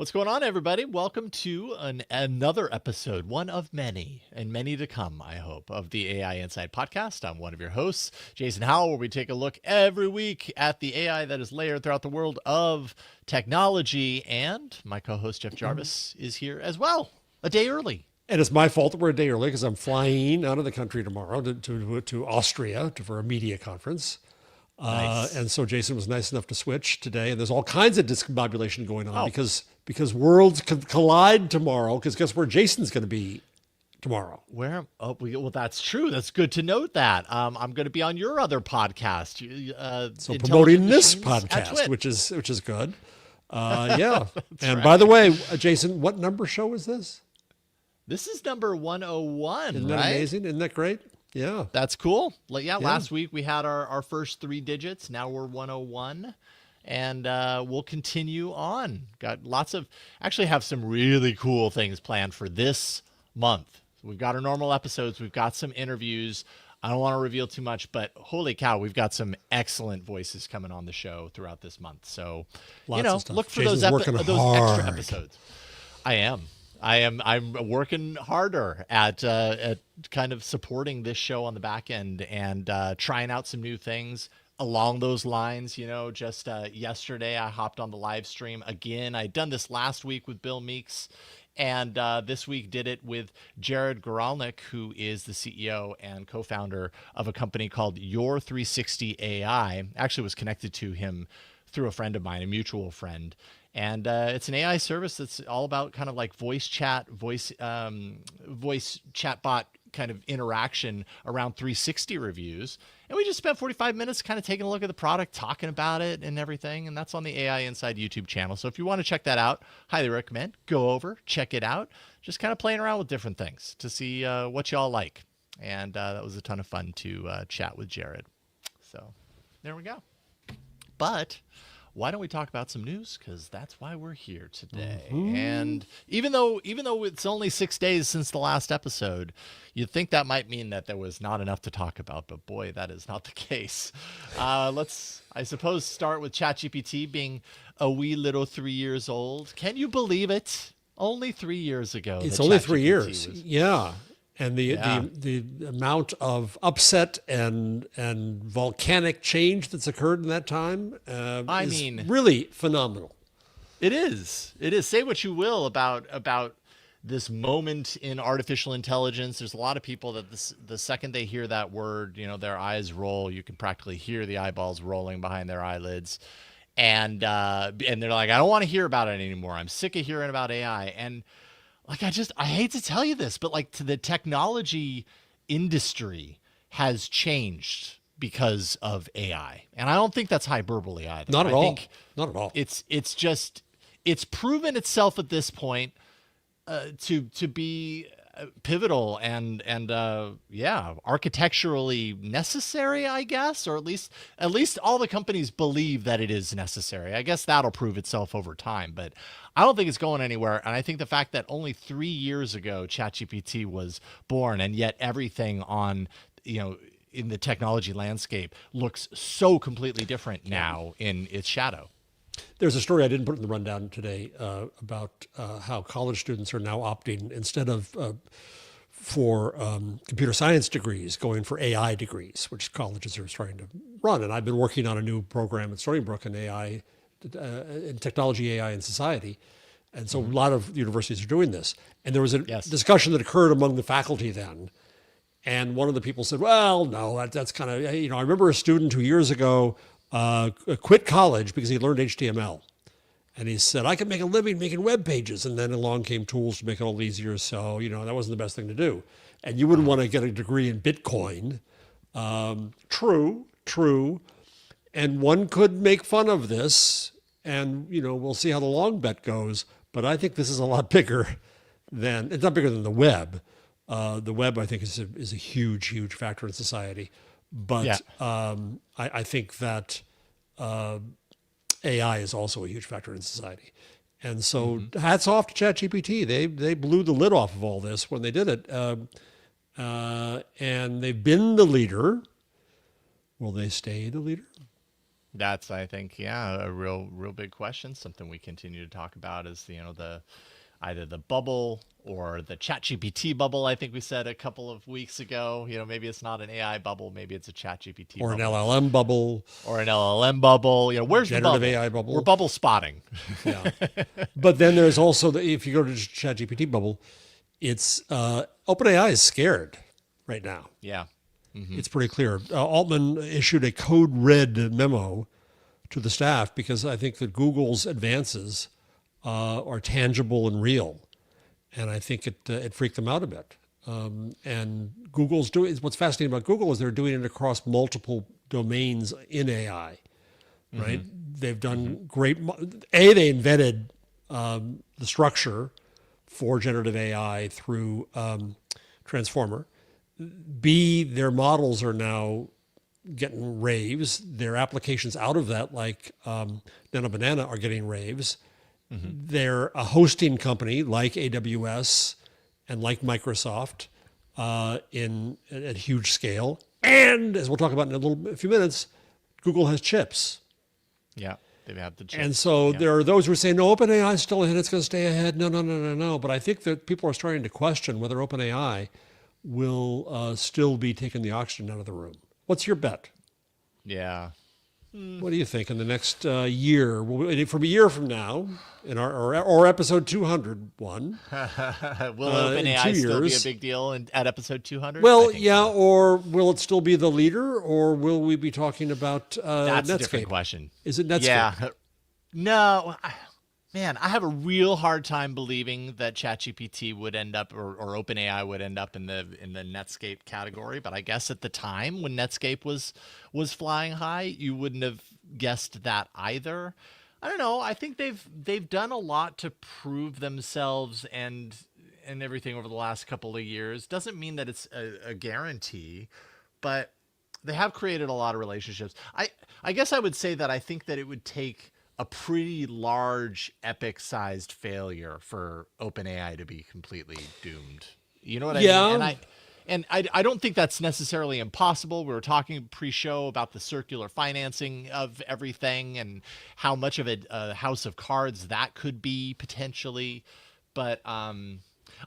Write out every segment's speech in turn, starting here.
What's going on, everybody? Welcome to another episode, one of many, and many to come, I hope, of the AI Inside podcast. I'm one of your hosts, Jason Howell, where we take a look every week at the AI that is layered throughout the world of technology. And my co-host, Jeff Jarvis, is here as well, a day early. And it's my fault that we're a day early because I'm flying out of the country tomorrow to Austria for a media conference. Nice. And so Jason was nice enough to switch today. And there's all kinds of discombobulation going on because worlds could collide tomorrow. Because guess where Jason's going to be tomorrow? Where? Oh, well, that's true. That's good to note that. I'm going to be on your other podcast. So promoting this podcast, which is good. Yeah. And right. by the way, Jason, what number show is this? This is number 101, Isn't that right? amazing? Isn't that great? Yeah. That's cool. Last week we had our first three digits. Now we're 101. And we'll continue on. Got actually have some really cool things planned for this month. We've got our normal episodes. We've got some interviews. I don't want to reveal too much, but holy cow, we've got some excellent voices coming on the show throughout this month. So, Lots of stuff. look for Jason's those working extra hard. episodes. I'm working harder at kind of supporting this show on the back end and trying out some new things along those lines. Just yesterday I hopped on the live stream again. I'd done this last week with Bill Meeks, and this week did it with Jared Goralnik, who is the CEO and co-founder of a company called Your 360 AI. Actually was connected to him through a friend of mine, a mutual friend. And it's an AI service that's all about kind of like voice chatbot kind of interaction around 360 reviews. And we just spent 45 minutes kind of taking a look at the product, talking about it and everything. And that's on the AI Inside YouTube channel. So if you want to check that out, highly recommend. Go over, check it out. Just kind of playing around with different things to see what y'all like. And that was a ton of fun to chat with Jared. So there we go. But why don't we talk about some news? Because that's why we're here today. Mm-hmm. And even though it's only 6 days since the last episode, you'd think that might mean that there was not enough to talk about. But boy, that is not the case. Let's, I suppose, start with ChatGPT being a wee little 3 years old. Can you believe it? Only 3 years ago. It's only 3 years. Yeah. And the amount of upset and volcanic change that's occurred in that time is really phenomenal. It is. Say what you will about this moment in artificial intelligence. There's a lot of people that the second they hear that word, their eyes roll. You can practically hear the eyeballs rolling behind their eyelids. And they're like, I don't want to hear about it anymore. I'm sick of hearing about AI. And I hate to tell you this, but the technology industry has changed because of AI. And I don't think that's hyperbole either. Not at all. Not at all. It's proven itself at this point to be pivotal and architecturally necessary, I guess, or at least all the companies believe that it is necessary. I guess that'll prove itself over time, but I don't think it's going anywhere. And I think the fact that only 3 years ago ChatGPT was born, and yet everything on in the technology landscape looks so completely different now in its shadow. There's a story I didn't put in the rundown today about how college students are now opting, instead of for computer science degrees, going for AI degrees, which colleges are starting to run. And I've been working on a new program at Stony Brook in AI, in technology, AI, and society. And so a lot of universities are doing this. And there was a discussion that occurred among the faculty then. And one of the people said, well, no, that's kind of, I remember a student 2 years ago quit college because he learned HTML. And he said, I can make a living making web pages. And then along came tools to make it all easier. So, that wasn't the best thing to do. And you wouldn't want to get a degree in Bitcoin. True. And one could make fun of this. And, we'll see how the long bet goes. But I think this is a lot bigger than, it's not bigger than the web. The web, I think, is a huge, huge factor in society. But I think that AI is also a huge factor in society. And so hats off to ChatGPT. They blew the lid off of all this when they did it. And they've been the leader. Will they stay the leader? That's, I think, yeah, a real big question. Something we continue to talk about is, the either the bubble or the ChatGPT bubble. I think we said a couple of weeks ago. Maybe it's not an AI bubble, maybe it's a ChatGPT Or an bubble LLM bubble, or an LLM bubble. Where's the generative bubble? AI We're bubble. bubble spotting. Yeah. But then there's also, if you go to ChatGPT bubble, it's OpenAI is scared right now. Yeah. It's pretty clear. Altman issued a code red memo to the staff because I think that Google's advances are tangible and real, and I think it freaked them out a bit. And Google's doing what's fascinating about Google is they're doing it across multiple domains in AI, right? They've done great. They invented the structure for generative AI through Transformer. B, their models are now getting raves. Their applications out of that, like Nano Banana, are getting raves. They're a hosting company like AWS and like Microsoft at huge scale. And as we'll talk about in a few minutes, Google has chips. Yeah. They have the chips. And so there are those who are saying, no, OpenAI is still ahead. It's going to stay ahead. No. But I think that people are starting to question whether OpenAI will still be taking the oxygen out of the room. What's your bet? Yeah. What do you think in the next year? From a year from now, in our episode 201, Will in OpenAI 2 still be a years. big deal at episode 200? Well, I think yeah, so. or will it still be the leader, or will we be talking about That's a different Netscape? question. Is it Netscape? Yeah. No, man, I have a real hard time believing that ChatGPT would end up or OpenAI would end up in the Netscape category. But I guess at the time when Netscape was flying high, you wouldn't have guessed that either. I don't know. I think they've done a lot to prove themselves and everything over the last couple of years. Doesn't mean that it's a guarantee, but they have created a lot of relationships. I guess I would say that I think that it would take a pretty large, epic-sized failure for OpenAI to be completely doomed. You know what I mean? And I don't think that's necessarily impossible. We were talking pre-show about the circular financing of everything and how much of a house of cards that could be potentially. But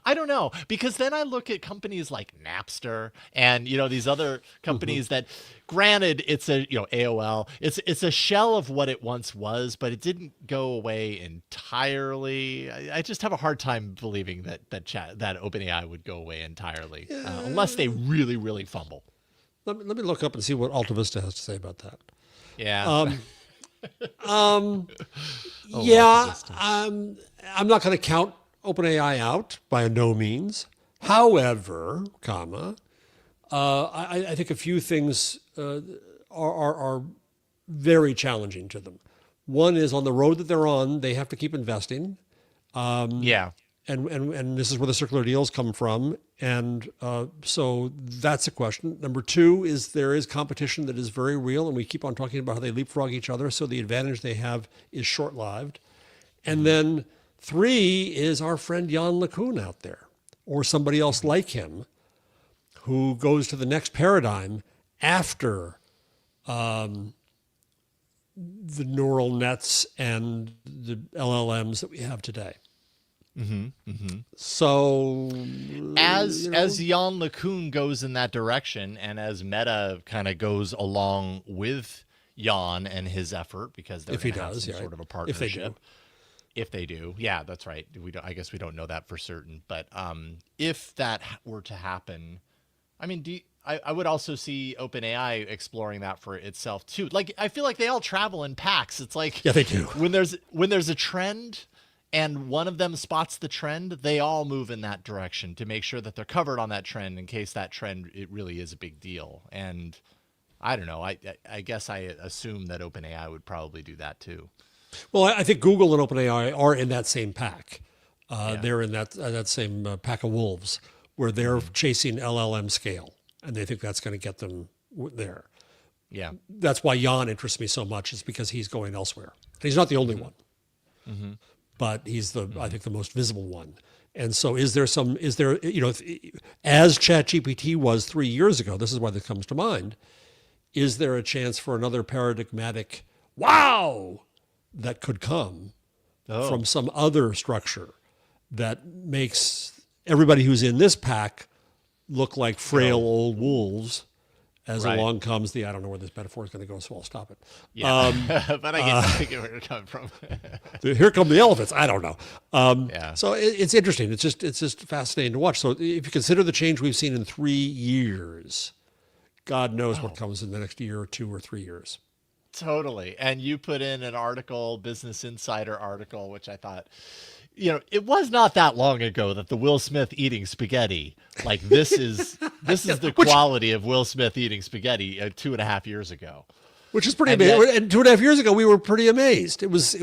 I don't know, because then I look at companies like Napster and these other companies that, granted, it's a AOL, it's a shell of what it once was, but it didn't go away entirely. I just have a hard time believing that OpenAI would go away entirely unless they really, really fumble. Let me look up and see what Alta Vista has to say about that. Yeah. Yeah, I'm not going to count OpenAI out by no means. However, I think a few things are very challenging to them. One is on the road that they're on, they have to keep investing. Yeah. And this is where the circular deals come from. And so that's a question. Number two is there is competition that is very real, and we keep on talking about how they leapfrog each other, so the advantage they have is short-lived. And then three is our friend Jan LeCun out there, or somebody else like him, who goes to the next paradigm after the neural nets and the LLMs that we have today. So as Jan LeCun goes in that direction, and as Meta kind of goes along with Jan and his effort, because they're going to have some sort of a partnership. If they do, yeah, that's right. I guess we don't know that for certain, but if that were to happen, I mean, I would also see OpenAI exploring that for itself too. Like, I feel like they all travel in packs. It's like, yeah, they do. When there's a trend and one of them spots the trend, they all move in that direction to make sure that they're covered on that trend in case that trend, it really is a big deal. And I don't know. I guess I assume that OpenAI would probably do that too. Well, I think Google and OpenAI are in that same pack. They're in that same pack of wolves where they're chasing LLM scale, and they think that's going to get them there. Yeah. That's why Jan interests me so much, is because he's going elsewhere. And he's not the only one, but he's I think the most visible one. And so as ChatGPT was 3 years ago, this is why this comes to mind, is there a chance for another paradigmatic wow, that could come Oh. from some other structure that makes everybody who's in this pack look like frail old wolves as Right. along comes I don't know where this metaphor is going to go, so I'll stop it. Yeah. But I get where you're coming from. Here come the elephants. I don't know. Yeah. So it's interesting. It's just fascinating to watch. So if you consider the change we've seen in 3 years, God knows what comes in the next year or 2 or 3 years. Totally. And you put in an article, Business Insider article, which I thought, it was not that long ago that the Will Smith eating spaghetti, like this is the quality of Will Smith eating spaghetti 2.5 years ago. Which is pretty And amazing. yet- And 2.5 years ago, we were pretty amazed. It was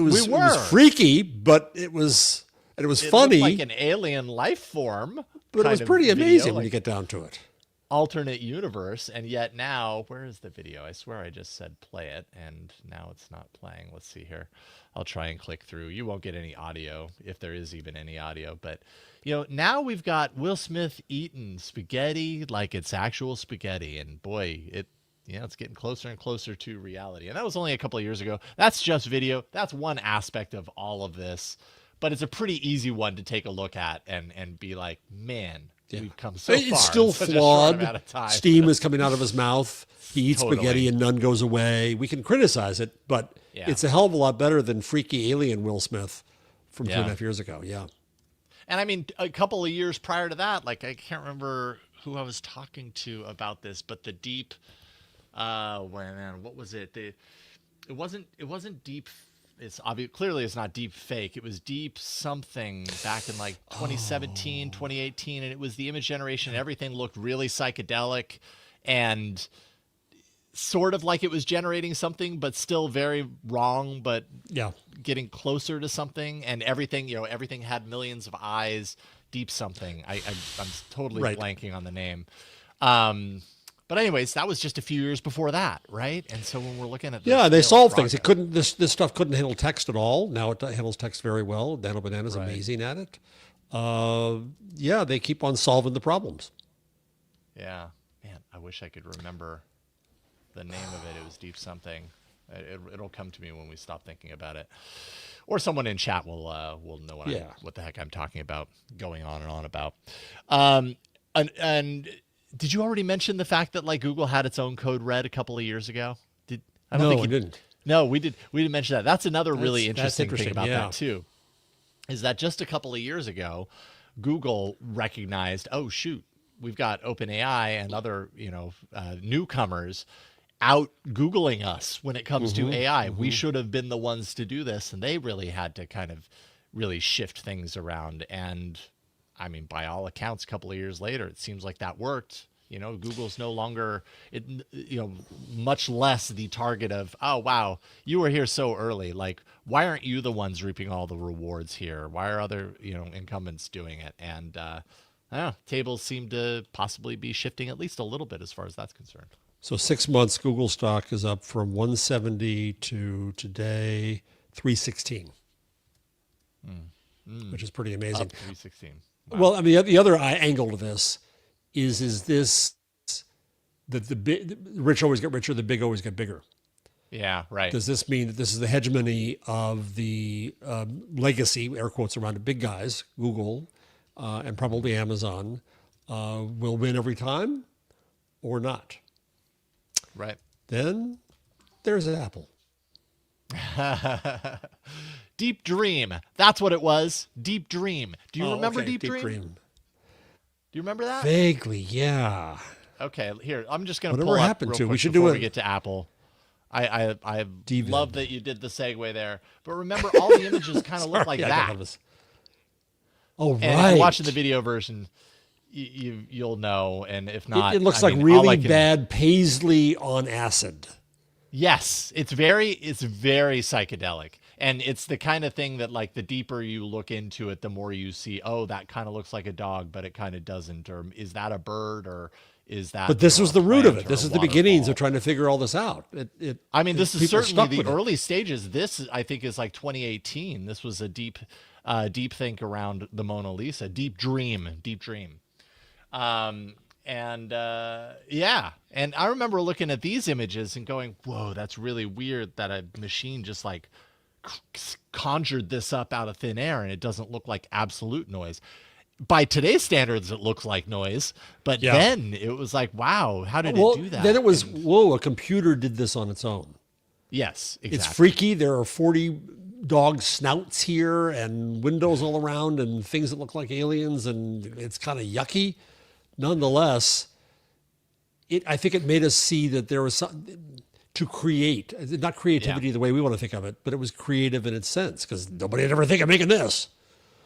freaky, but it was funny. Looked like an alien life form. But it kind was of pretty video, amazing when like you get down to it. alternate universe. And yet now, where is the video? I swear I just said play it, and now it's not playing. Let's see here. I'll try and click through. You won't get any audio, if there is even any audio. But, now we've got Will Smith eating spaghetti like it's actual spaghetti. And boy, it's getting closer and closer to reality. And that was only a couple of years ago. That's just video. That's one aspect of all of this. But it's a pretty easy one to take a look at and be like, man, we've come so far. It's still in such a short amount flawed. of time. Steam is coming out of his mouth. He eats Totally. spaghetti and none goes away. We can criticize it, but Yeah. it's a hell of a lot better than freaky alien Will Smith from Yeah. 2.5 years ago. Yeah. And I mean, a couple of years prior to that, like I can't remember who I was talking to about this, but the deep, what was it? It wasn't deep. It's obvious. Clearly it's not deep fake. It was deep something back in like 2017, 2018. And it was the image generation. Everything looked really psychedelic and sort of like it was generating something, but still very wrong, but Yeah. getting closer to something. And everything, everything had millions of eyes, deep something. I'm totally Right. blanking on the name. But anyways, that was just a few years before that, right? And so when we're looking at this, Yeah, they solved things. It progress- couldn't. This stuff couldn't handle text at all. Now it handles text very well. Nano Banana's Right. amazing at it. Yeah, they keep on solving the problems. Yeah, man, I wish I could remember the name of it. It was deep something. It'll come to me when we stop thinking about it, or someone in chat will know what the heck I'm talking about, going on and on about. And did you already mention the fact that like Google had its own code red a couple of years ago? I didn't. No, we didn't mention that. That's another really That's interesting thing interesting, about yeah. that too. Is that just a couple of years ago, Google recognized, oh shoot, we've got OpenAI and other newcomers out Googling us when it comes to AI. We should have been the ones to do this, and they really had to kind of really shift things around. And I mean, by all accounts, a couple of years later, it seems like that worked. Google's no longer, much less the target of, oh, wow, you were here so early. Like, why aren't you the ones reaping all the rewards here? Why are other, incumbents doing it? And I don't know, tables seem to possibly be shifting at least a little bit as far as that's concerned. So 6 months, Google stock is up from 170 to today 316, which is pretty amazing. Up 316. Wow. Well, I mean, the other angle to this is this that the rich always get richer, the big always get bigger. Yeah, right. Does this mean that this is the hegemony of the legacy, air quotes around it, big guys, Google, and probably Amazon, will win every time or not? Right. Then there's Apple. Deep Dream. That's what it was. Deep Dream. Do you remember Okay, Deep Dream? Do you remember that? Vaguely, yeah. Okay, here. I'm just going to Whatever pull up happened real to? We quick should do before it. we get to Apple. I Deviant. love that you did the segue there. But remember, all the images kind of look like Yeah, I that. got this. Oh, And if right. you're watching the video version, you'll know. And if not, It looks I like mean, all really I can- bad paisley on acid. Yes, it's very psychedelic. And it's the kind of thing that, like, the deeper you look into it, the more you see, oh, that kind of looks like a dog, but it kind of doesn't. Or is that a bird? Or is that? But this was the a root of plant it. This or a is the beginnings waterfall? of trying to figure all this out. I mean, this is people certainly stuck the with it. early stages. This, I think, is like 2018. This was a deep think around the Mona Lisa. Deep dream. And And yeah, and I remember looking at these images and going, whoa, that's really weird that a machine just like conjured this up out of thin air, and it doesn't look like absolute noise. By today's standards, it looks like noise, but Yeah. then it was like, wow, how did Well, it do that? then it was, whoa, a computer did this on its own. Yes, exactly. It's freaky. There are 40 dog snouts here and windows all around and things that look like aliens, and it's kind of yucky. Nonetheless, I think it made us see that there was something to create, not creativity the way we want to think of it, but it was creative in its sense, because nobody would ever think of making this.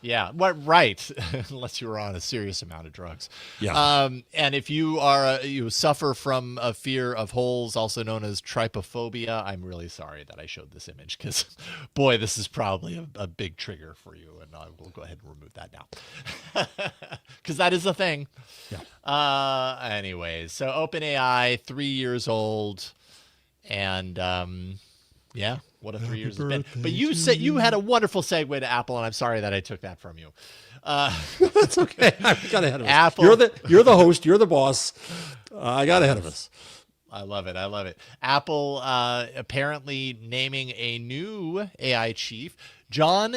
Yeah, right. Unless you were on a serious amount of drugs. Yeah. And if you suffer from a fear of holes, also known as trypophobia, I'm really sorry that I showed this image, because, boy, this is probably a big trigger for you, and I will go ahead and remove that now, because that is a thing. Yeah. Anyways, so OpenAI, 3 years old, and yeah. What a 3 years it's been. But you said you had a wonderful segue to Apple, and I'm sorry that I took that from you. It's okay. I got ahead of us. Apple. You're the host. You're the boss. I got ahead of us. I love it. I love it. Apple apparently naming a new AI chief. John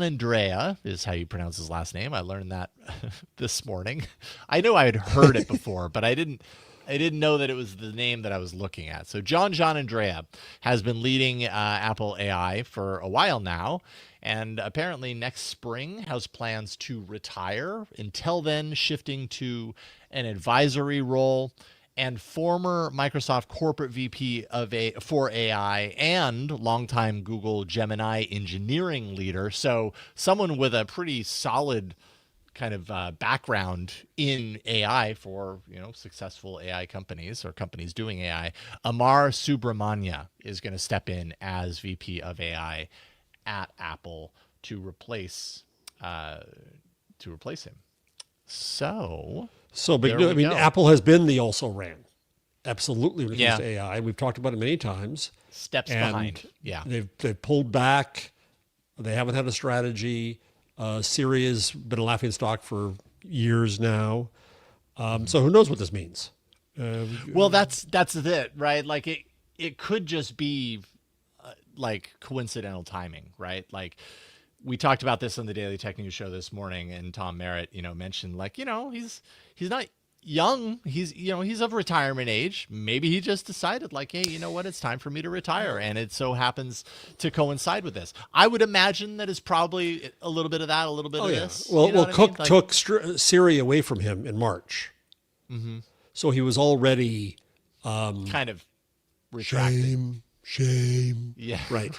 Andrea is how you pronounce his last name. I learned that this morning. I know I had heard it before, but I didn't know that it was the name that I was looking at. So John Andrea has been leading Apple AI for a while now, and apparently next spring has plans to retire. Until then, shifting to an advisory role. And former Microsoft corporate VP for AI and longtime Google Gemini engineering leader. So someone with a pretty solid kind of background in AI for, successful AI companies or companies doing AI. Amar Subramanya is going to step in as VP of AI at Apple to replace him. So big there deal. we I mean, go. Apple has been the also ran. Absolutely, when it comes Yeah. to AI. We've talked about it many times. Steps And behind. Yeah. They've pulled back. They haven't had a strategy. Siri has been a laughingstock for years now. So who knows what this means? Well, that's it, right? Like it could just be like coincidental timing, right? Like we talked about this on the Daily Tech News show this morning, and Tom Merritt, mentioned like, he's not young. He's of retirement age. Maybe he just decided like, hey, you know what? It's time for me to retire. And it so happens to coincide with this. I would imagine that is probably a little bit of that, a little bit of this. Well, Cook took Siri away from him in March. Mm-hmm. So he was already kind of retracting. Shame. Yeah. Right.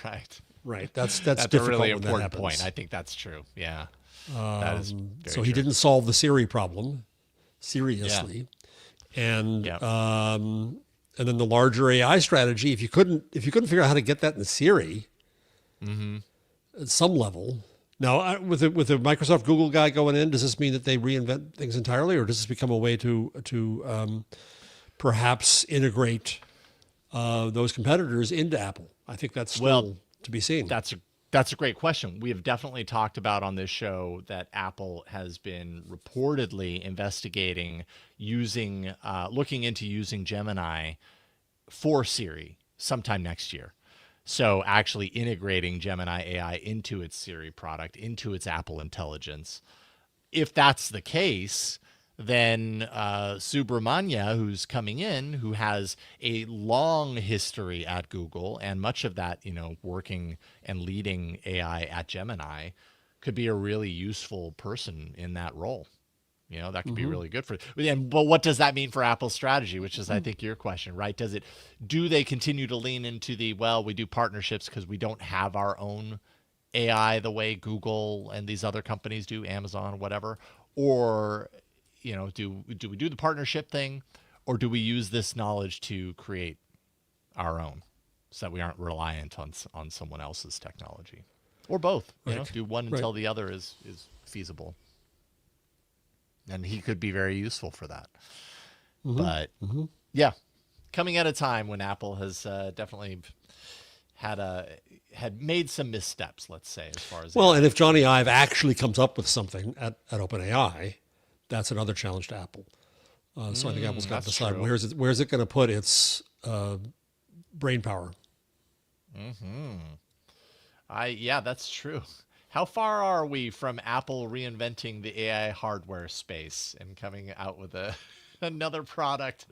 Right. That's That's a difficult really when that important happens. point. I think that's true. Yeah. That is very So he true. didn't solve the Siri problem seriously. And Yeah. and then the larger AI strategy, if you couldn't figure out how to get that in Siri at some level. Now, with the Microsoft Google guy going in, does this mean that they reinvent things entirely, or does this become a way to perhaps integrate those competitors into Apple? I think that's still to be seen. That's a great question. We have definitely talked about on this show that Apple has been reportedly investigating looking into using Gemini for Siri sometime next year. So actually integrating Gemini AI into its Siri product, into its Apple Intelligence. If that's the case, then Subramanya, who's coming in, who has a long history at Google and much of that, working and leading AI at Gemini, could be a really useful person in that role. That could be really good for it. But what does that mean for Apple's strategy, which is, I think, your question, right? Do they continue to lean into we do partnerships because we don't have our own AI the way Google and these other companies do, Amazon, whatever? Or do we do the partnership thing, or do we use this knowledge to create our own so that we aren't reliant on someone else's technology, or both? Right. Do one until the other is feasible. And he could be very useful for that. But yeah, coming at a time when Apple has definitely had made some missteps, let's say, as far as and if Johnny Ive actually comes up with something at OpenAI, that's another challenge to Apple. So I think Apple's got to that's decide true. where's it going to put its brain power. Yeah, that's true. How far are we from Apple reinventing the AI hardware space and coming out with another product,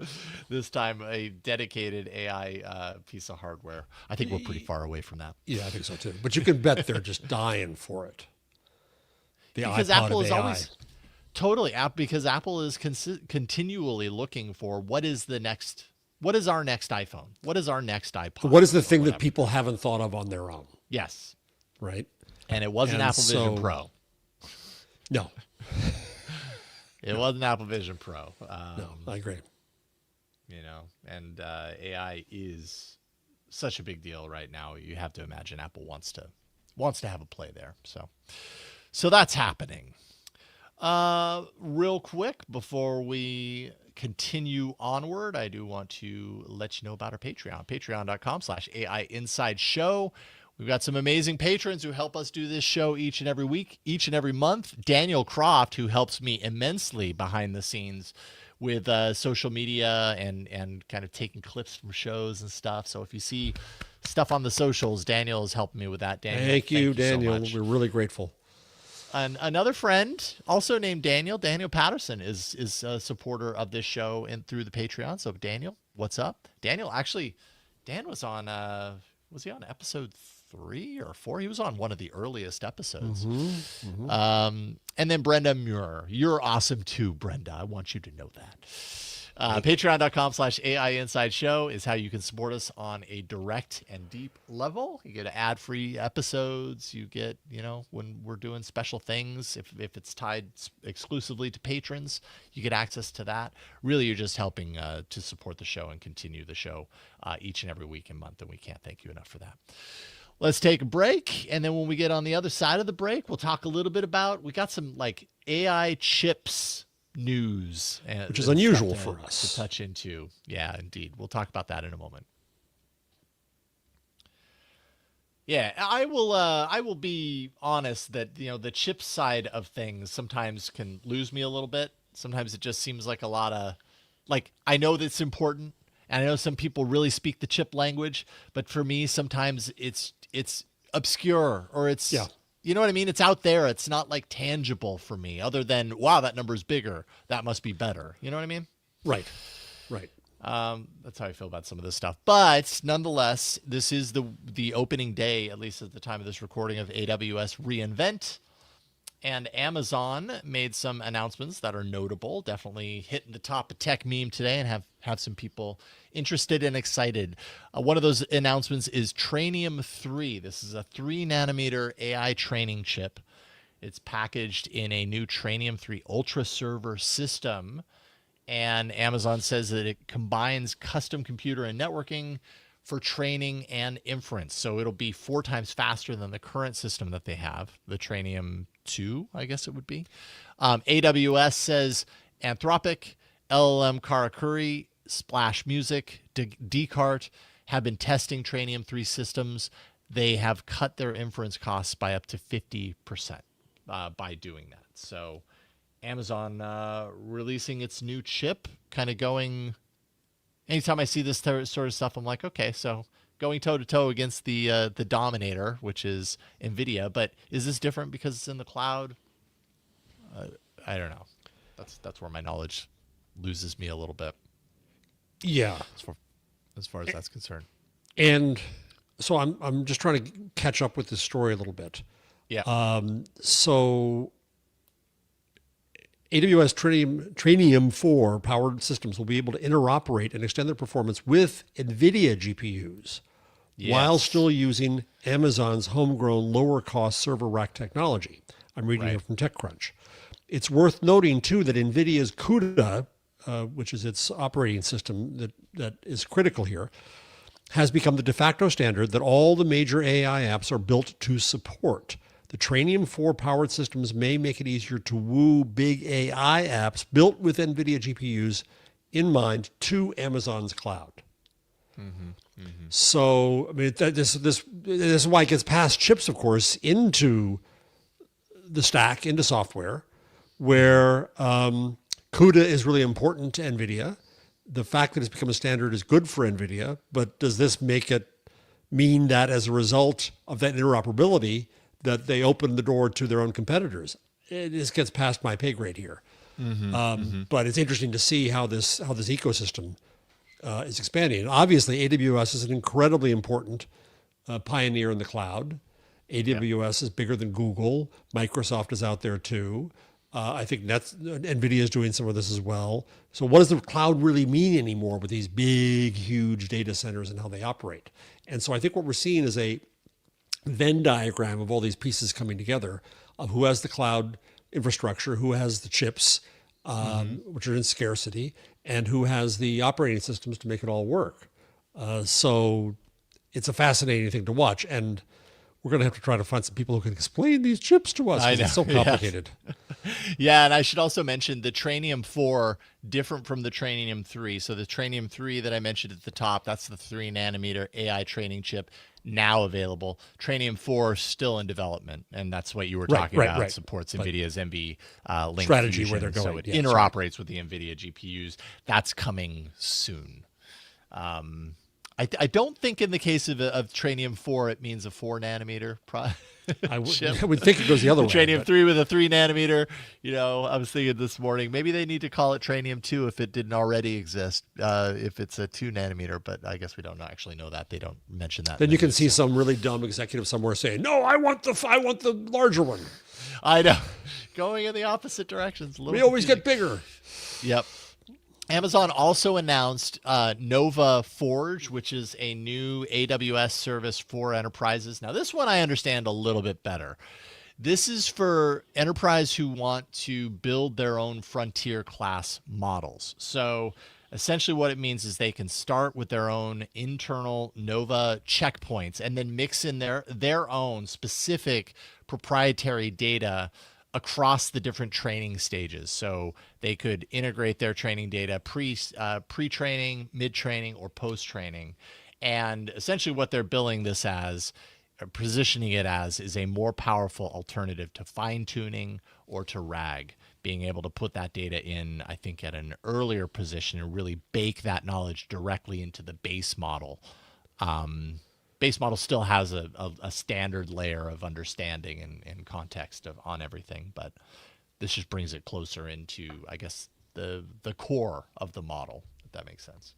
this time a dedicated AI piece of hardware? I think we're pretty far away from that. Yeah, I think so too. But you can bet they're just dying for it. The Because iPod Apple of is AI. always totally because Apple is continually looking for what is our next iPhone? What is our next iPod? What is the thing that whatever. people haven't thought of on their own, Yes. right? And it wasn't And Apple Vision so- Pro. No, It wasn't Apple Vision Pro. no, I agree. And AI is such a big deal right now. You have to imagine Apple wants to have a play there. So that's happening. Real quick before we continue onward, I do want to let you know about our Patreon, patreon.com/AI Inside Show. We've got some amazing patrons who help us do this show each and every week, each and every month. Daniel Croft, who helps me immensely behind the scenes with social media and kind of taking clips from shows and stuff. So if you see stuff on the socials, Daniel is helping me with that. Daniel, Thank you, so Daniel. much. We're really grateful. And another friend, also named Daniel Patterson, is a supporter of this show and through the Patreon. So Daniel, what's up? Dan was on was he on episode 3 or 4? He was on one of the earliest episodes. And then Brenda Muir. You're awesome too, Brenda. I want you to know that. Patreon.com/AI Inside Show is how you can support us on a direct and deep level. You get ad-free episodes. You get, when we're doing special things, if it's tied exclusively to patrons, you get access to that. Really, you're just helping to support the show and continue the show each and every week and month, and we can't thank you enough for that. Let's take a break, and then when we get on the other side of the break, we'll talk a little bit about, we got some AI chips news, Which is unusual stuff for us to touch into. Yeah, indeed. We'll talk about that in a moment. Yeah, I will be honest that the chip side of things sometimes can lose me a little bit. Sometimes it just seems like a lot of I know that's important, and I know some people really speak the chip language, but for me sometimes it's obscure, or it's you know what I mean? It's out there. It's not tangible for me, other than, wow, that number's bigger. That must be better. You know what I mean? Right. That's how I feel about some of this stuff. But nonetheless, this is the opening day, at least at the time of this recording, of AWS reInvent. And Amazon made some announcements that are notable, definitely hitting the top of tech meme today, and have some people interested and excited. One of those announcements is Trainium 3. This is a 3-nanometer AI training chip. It's packaged in a new Trainium 3 Ultra server system. And Amazon says that it combines custom computer and networking for training and inference. So it'll be 4 times faster than the current system that they have, the Trainium 2, I guess it would be. AWS says Anthropic, LLM Karakuri, Splash Music, Descartes have been testing Trainium 3 systems. They have cut their inference costs by up to 50% by doing that. So Amazon releasing its new chip, kind of going... Anytime I see this sort of stuff, I'm like, okay, so going toe-to-toe against the dominator, which is NVIDIA, but is this different because it's in the cloud? I don't know. That's where my knowledge loses me a little bit. Yeah. As far as that's concerned. And so I'm just trying to catch up with this story a little bit. Yeah. So AWS Trainium 4 powered systems will be able to interoperate and extend their performance with NVIDIA GPUs while still using Amazon's homegrown lower-cost server rack technology. I'm reading here from TechCrunch. It's worth noting, too, that NVIDIA's CUDA, which is its operating system that is critical here, has become the de facto standard that all the major AI apps are built to support. The Trainium 4 powered systems may make it easier to woo big AI apps built with NVIDIA GPUs in mind to Amazon's cloud. So, I mean, this is why it gets past chips, of course, into the stack, into software, where CUDA is really important to NVIDIA. The fact that it's become a standard is good for NVIDIA, but does this mean that as a result of that interoperability, that they open the door to their own competitors? This gets past my pay grade here. But it's interesting to see how this ecosystem is expanding. And obviously, AWS is an incredibly important pioneer in the cloud. AWS is bigger than Google. Microsoft is out there too. I think NVIDIA is doing some of this as well. So what does the cloud really mean anymore with these big, huge data centers and how they operate? And so I think what we're seeing is a Venn diagram of all these pieces coming together of who has the cloud infrastructure, who has the chips, which are in scarcity, and who has the operating systems to make it all work. So it's a fascinating thing to watch. And we're going to have to try to find some people who can explain these chips to us. It's so complicated. Yeah, and I should also mention the Trainium 4, different from the Trainium 3. So the Trainium 3 that I mentioned at the top, that's the 3 nanometer AI training chip now available. Trainium 4 still in development, and that's what you were talking about. It supports NVIDIA's NV Link strategy Fusion, where they're going. So it interoperates with the NVIDIA GPUs. That's coming soon. I don't think in the case of Trainium 4, it means a 4 nanometer I would think it goes the other way. Trainium 3 with a 3 nanometer. I was thinking this morning, maybe they need to call it Trainium 2 if it didn't already exist, if it's a 2 nanometer, but I guess we don't actually know that. They don't mention that. Then you can see some really dumb executive somewhere saying, no, I want the larger one. I know. Going in the opposite directions. We always get bigger. Yep. Amazon also announced Nova Forge, which is a new AWS service for enterprises. Now, this one I understand a little bit better. This is for enterprise who want to build their own frontier class models. So essentially what it means is they can start with their own internal Nova checkpoints and then mix in their own specific proprietary data across the different training stages. So they could integrate their training data pre-training, mid-training, or post-training. And essentially what they're billing this as, or positioning it as, is a more powerful alternative to fine-tuning or to RAG, being able to put that data in, I think, at an earlier position and really bake that knowledge directly into the base model. Base model still has a standard layer of understanding and context on everything, but this just brings it closer into, I guess, the core of the model, if that makes sense.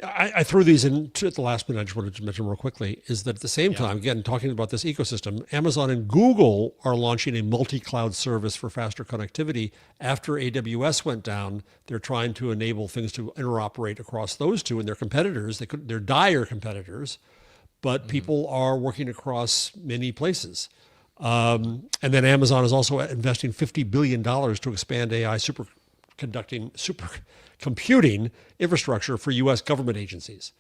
I threw these in at the last minute. I just wanted to mention real quickly is that at the same time, again, talking about this ecosystem, Amazon and Google are launching a multi-cloud service for faster connectivity. After AWS went down, they're trying to enable things to interoperate across those two, and their competitors, they're dire competitors, but people are working across many places. And then Amazon is also investing $50 billion to expand AI supercomputing infrastructure for U.S. government agencies.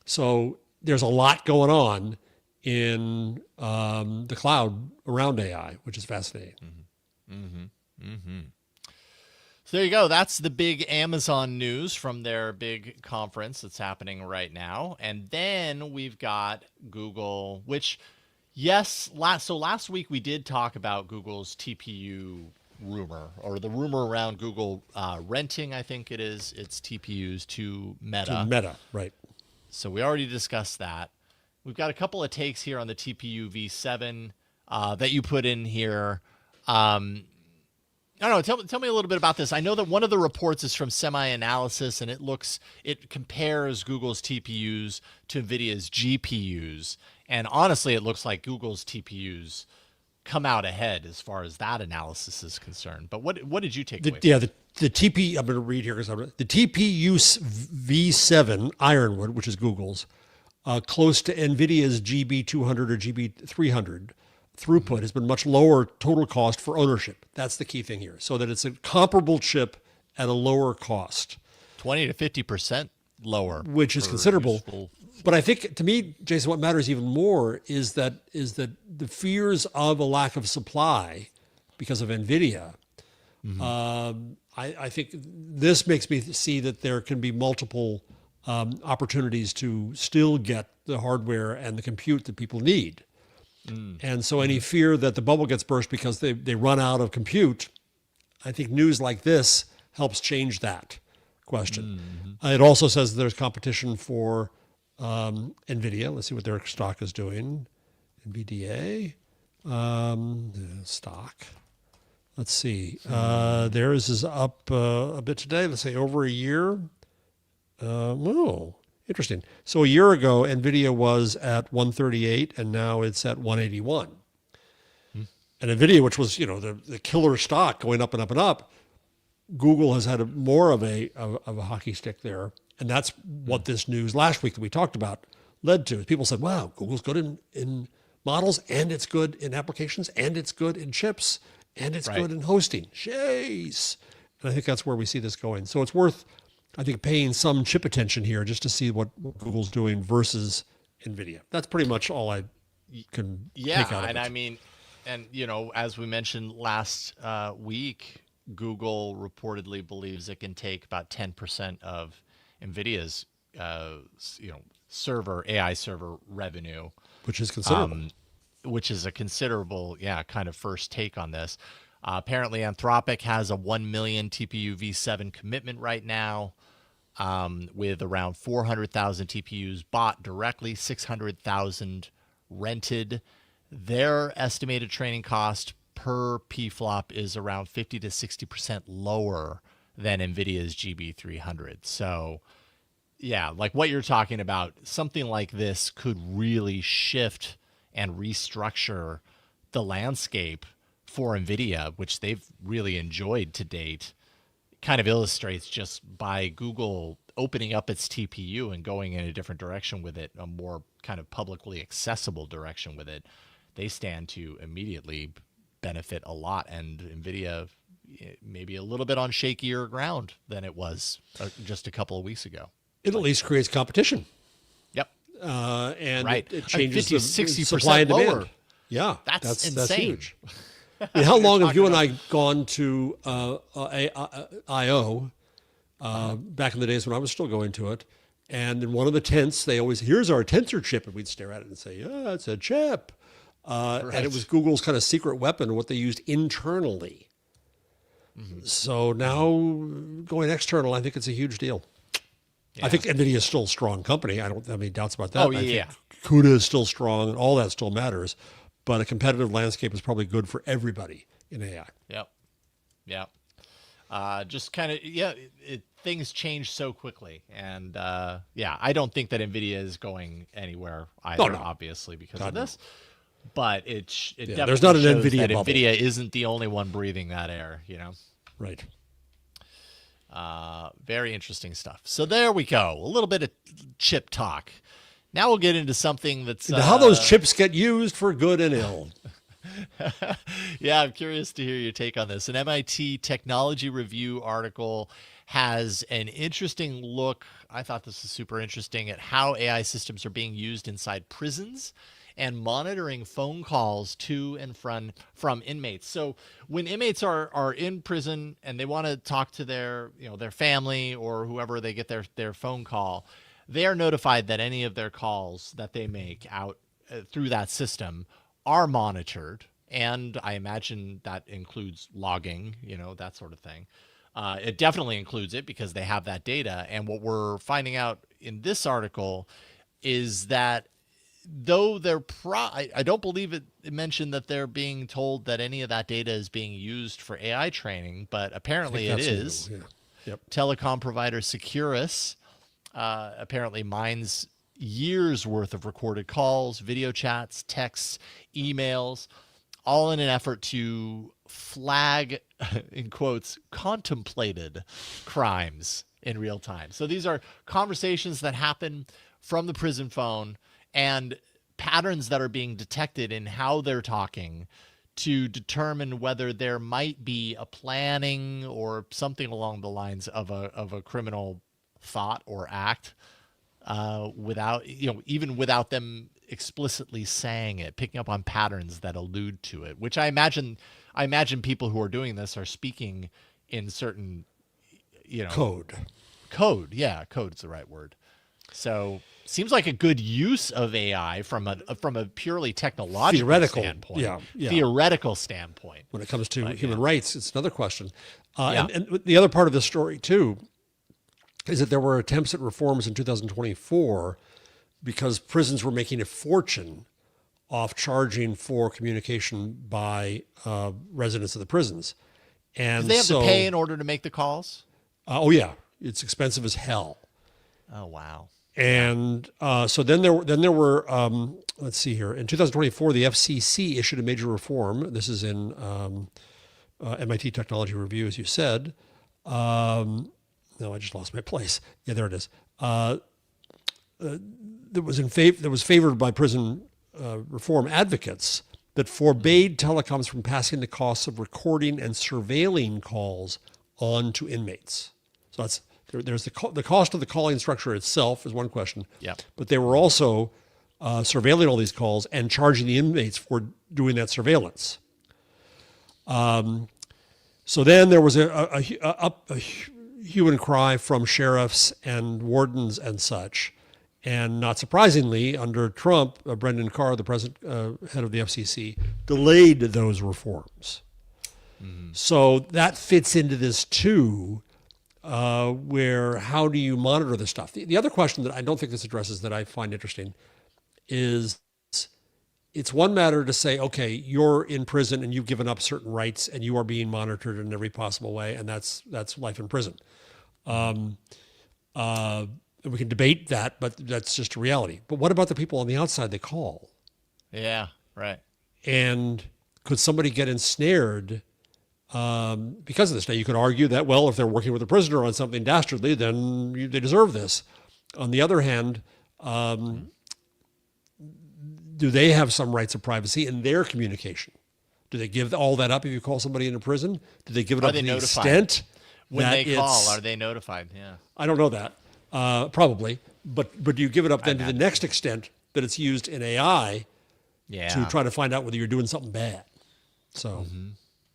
So there's a lot going on in the cloud around AI, which is fascinating. So there you go. That's the big Amazon news from their big conference that's happening right now. And then we've got Google, which, last week we did talk about Google's TPU rumor, or the rumor around Google renting, I think it is, its TPUs to Meta. To Meta, right. So we already discussed that. We've got a couple of takes here on the TPU V7 that you put in here. I don't know. Tell me a little bit about this. I know that one of the reports is from Semi-Analysis, and it compares Google's TPUs to NVIDIA's GPUs. And honestly, it looks like Google's TPUs come out ahead as far as that analysis is concerned. But what did you take away? Yeah, the TPU, I'm going to read here because the TPU V7 Ironwood, which is Google's, close to NVIDIA's GB200 or GB300. Throughput has been much lower total cost for ownership. That's the key thing here. So that it's a comparable chip at a lower cost. 20 to 50% lower. Which is considerable. But I think, to me, Jason, what matters even more is that the fears of a lack of supply because of NVIDIA, I think this makes me see that there can be multiple opportunities to still get the hardware and the compute that people need. And so any fear that the bubble gets burst because they run out of compute, I think news like this helps change that question. It also says there's competition for NVIDIA. Let's see what their stock is doing. NVDA stock. Let's see. Theirs is up a bit today. Let's say over a year. Interesting. So a year ago, NVIDIA was at 138, and now it's at 181. And NVIDIA, which was the killer stock going up and up and up, Google has had more of a hockey stick there, and that's what this news last week that we talked about led to. People said, "Wow, Google's good in models, and it's good in applications, and it's good in chips, and it's good in hosting." Jeez. And I think that's where we see this going. So it's worth, I think, paying some chip attention here just to see what Google's doing versus NVIDIA. That's pretty much all I can take out of it. And I mean, and as we mentioned last week, Google reportedly believes it can take about 10% of NVIDIA's AI server revenue, which is considerable. Which is a considerable, kind of first take on this. Apparently, Anthropic has a 1 million TPU V7 commitment right now, with around 400,000 TPUs bought directly, 600,000 rented. Their estimated training cost per pflop is around 50 to 60% lower than NVIDIA's GB300. So, like what you're talking about, something like this could really shift and restructure the landscape for NVIDIA, which they've really enjoyed to date. Kind of illustrates just by Google opening up its TPU and going in a different direction with it, a more kind of publicly accessible direction with it, they stand to immediately benefit a lot. And NVIDIA maybe a little bit on shakier ground than it was just a couple of weeks ago. It at least creates competition. Yep. And it changes 50, the 60% supply and demand. lower. Yeah, that's insane. That's huge. I mean, how long have you and I gone to I/O back in the days when I was still going to it? And in one of the tents, they always, "Here's our tensor chip," and we'd stare at it and say, "Yeah, it's a chip." And it was Google's kind of secret weapon, what they used internally. So now going external, I think it's a huge deal. Yeah. I think NVIDIA is still a strong company. I don't have any doubts about that. Oh, yeah. I think CUDA is still strong, and all that still matters. But a competitive landscape is probably good for everybody in AI. Yep. Just kind of, things change so quickly. And I don't think that NVIDIA is going anywhere either, obviously, because of this. But it definitely there's not an shows NVIDIA that bubble. NVIDIA isn't the only one breathing that air, Right. Very interesting stuff. So there we go. A little bit of chip talk. Now we'll get into something that's... how those chips get used for good and ill. Yeah, I'm curious to hear your take on this. An MIT Technology Review article has an interesting look, I thought this was super interesting, at how AI systems are being used inside prisons and monitoring phone calls to and from inmates. So when inmates are in prison and they want to talk to their family or whoever they get their phone call, they are notified that any of their calls that they make out through that system are monitored. And I imagine that includes logging, that sort of thing. It definitely includes it because they have that data. And what we're finding out in this article is that though I don't believe it mentioned that they're being told that any of that data is being used for AI training, but apparently it is. Yeah. Yep. Telecom provider Securus apparently mines years worth of recorded calls, video chats, texts, emails, all in an effort to flag, in quotes, contemplated crimes in real time. So these are conversations that happen from the prison phone and patterns that are being detected in how they're talking to determine whether there might be a planning or something along the lines of a criminal thought or act, without even without them explicitly saying it, picking up on patterns that allude to it, which I imagine people who are doing this are speaking in certain code. Yeah, code is the right word. So Seems like a good use of AI from a purely technological Theoretical, standpoint. yeah. Theoretical standpoint. When it comes to But, human rights, it's another question. Yeah. And the other part of this story, too, is that there were attempts at reforms in 2024 because prisons were making a fortune off charging for communication by residents of the prisons. And They have to pay in order to make the calls? oh, yeah. It's expensive as hell. Oh, wow. And so then there were let's see here. In 2024, the FCC issued a major reform. This is in MIT Technology Review, as you said. No, I just lost my place. Yeah, there it is. That was favored by prison reform advocates that forbade telecoms from passing the costs of recording and surveilling calls on to inmates. So that's there's the cost of the calling structure itself is one question. Yeah. But they were also surveilling all these calls and charging the inmates for doing that surveillance. So then there was a hue and cry from sheriffs and wardens and such. And not surprisingly, under Trump, Brendan Carr, the present head of the FCC, delayed those reforms. Mm-hmm. So that fits into this too, where how do you monitor this stuff? The other question that I don't think this addresses that I find interesting is it's one matter to say, okay, you're in prison and you've given up certain rights and you are being monitored in every possible way, and that's life in prison. We can debate that, but that's just a reality. But what about the people on the outside they call? Yeah, right. And could somebody get ensnared because of this? Now, you could argue that, well, if they're working with a prisoner on something dastardly, then they deserve this. On the other hand, do they have some rights of privacy in their communication? Do they give all that up if you call somebody into prison? Do they give it up to the extent when they call? Are they notified? Yeah, I don't know that. Probably, but do you give it up then to the next extent that it's used in AI to try to find out whether you're doing something bad? So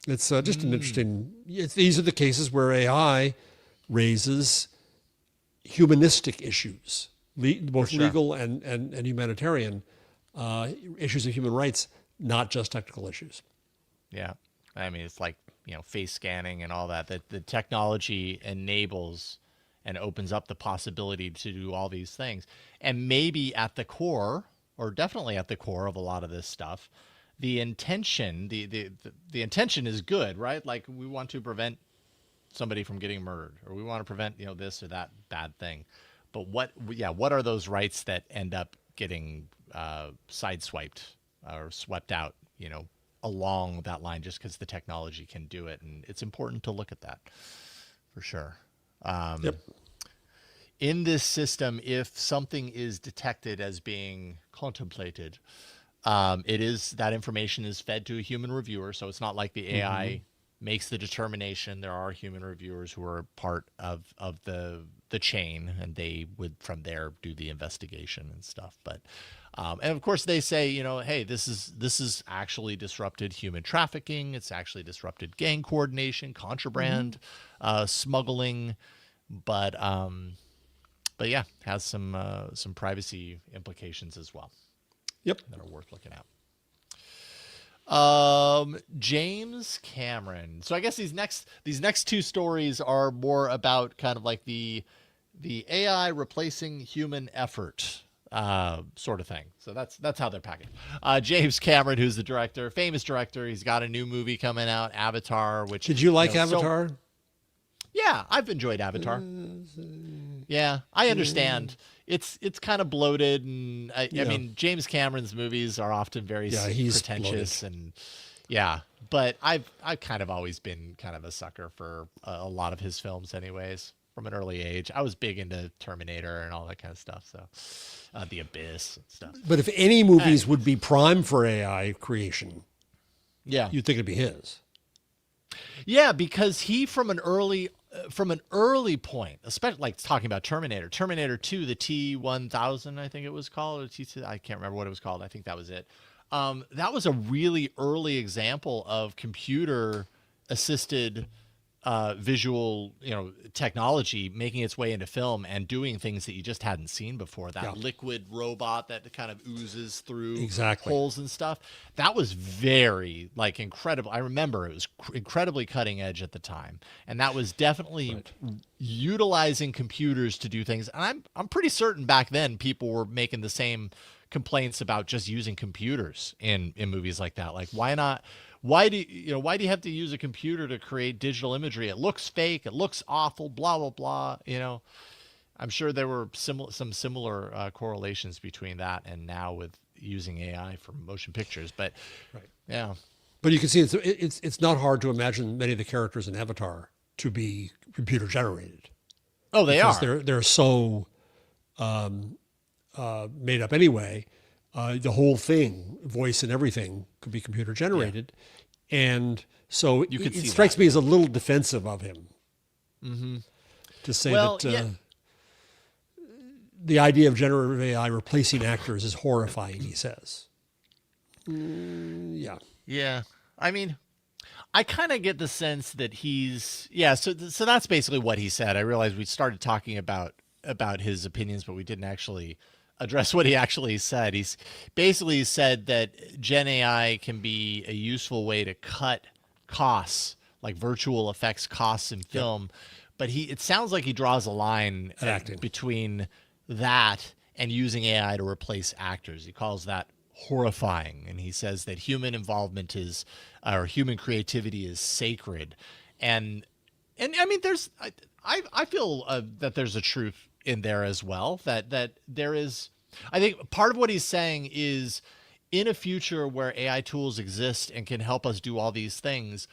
it's just an interesting. These are the cases where AI raises humanistic issues, both legal and humanitarian issues of human rights, not just technical issues. Yeah, I mean, it's like face scanning and all that. That the technology enables and opens up the possibility to do all these things. And maybe at the core, or definitely at the core of a lot of this stuff, the intention, the intention is good, right? Like we want to prevent somebody from getting murdered, or we want to prevent, this or that bad thing. But what are those rights that end up getting sideswiped or swept out, along that line just because the technology can do it? And it's important to look at that for sure. Yep. In this system, if something is detected as being contemplated, that information is fed to a human reviewer. So it's not like the AI makes the determination. There are human reviewers who are part of the chain, and they would from there do the investigation and stuff. But and of course they say, hey, this is actually disrupted human trafficking. It's actually disrupted gang coordination, contraband, smuggling, but yeah, has some privacy implications as well. Yep, that are worth looking at. James Cameron. So I guess these next two stories are more about kind of like the AI replacing human effort sort of thing. So that's how they're packaged. James Cameron, who's the director, famous director, he's got a new movie coming out, Avatar. Which did you like Avatar? Yeah, I've enjoyed Avatar. Yeah, I understand. It's kind of bloated, and I mean, James Cameron's movies are often very pretentious, bloated. And but I've kind of always been kind of a sucker for a lot of his films, anyways. From an early age, I was big into Terminator and all that kind of stuff. So, The Abyss and stuff. But if any movies would be prime for AI creation, you'd think it'd be his. Yeah, because he from an early point, especially like talking about Terminator 2, the T-1000, I think it was called, or T2, I can't remember what it was called. I think that was it. That was a really early example of computer assisted visual, technology making its way into film and doing things that you just hadn't seen before. That liquid robot that kind of oozes through holes and stuff. That was very incredible. I remember it was incredibly cutting edge at the time, and that was definitely utilizing computers to do things. And I'm pretty certain back then people were making the same complaints about just using computers in movies like that. Like, why not? Why do you have to use a computer to create digital imagery? It looks fake. It looks awful. Blah blah blah. I'm sure there were some similar correlations between that and now with using AI for motion pictures. But yeah. But you can see it's not hard to imagine many of the characters in Avatar to be computer generated. Oh, they are. They're so made up anyway. The whole thing, voice and everything, could be computer generated. And so it strikes me as a little defensive of him to say the idea of generative AI replacing actors is horrifying, he says. Yeah. I mean, I kind of get the sense that so that's basically what he said. I realized we started talking about his opinions, but we didn't actually address what he actually said. He's basically said that Gen AI can be a useful way to cut costs, like virtual effects costs in film. But it sounds like he draws a line between that and using AI to replace actors. He calls that horrifying. And he says that human involvement or human creativity is sacred. And I mean, I feel that there's a truth in there as well, that there is. I think part of what he's saying is, in a future where AI tools exist and can help us do all these things,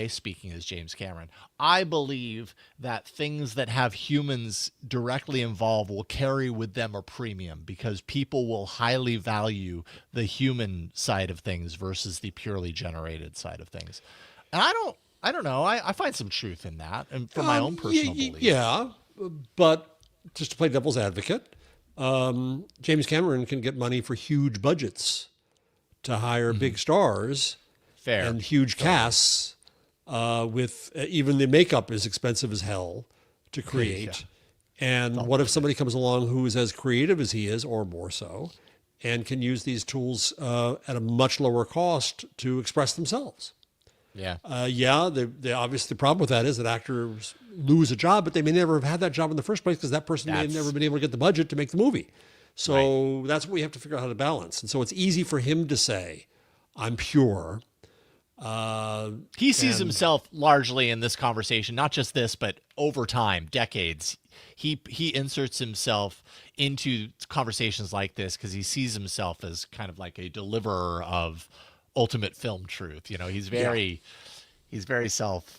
speaking as James Cameron, I believe that things that have humans directly involved will carry with them a premium, because people will highly value the human side of things versus the purely generated side of things. And I don't know. I find some truth in that, and for my own personal belief. Yeah, but just to play devil's advocate, James Cameron can get money for huge budgets to hire big stars and huge casts with even the makeup is expensive as hell to create. And what if somebody comes along who is as creative as he is, or more so, and can use these tools at a much lower cost to express themselves? Yeah. The obvious problem with that is that actors lose a job, but they may never have had that job in the first place because that person may have never been able to get the budget to make the movie. So that's what we have to figure out how to balance. And so it's easy for him to say, I'm pure. He sees himself largely in this conversation, not just this, but over time, decades. He inserts himself into conversations like this because he sees himself as kind of like a deliverer of ultimate film truth. He's very self.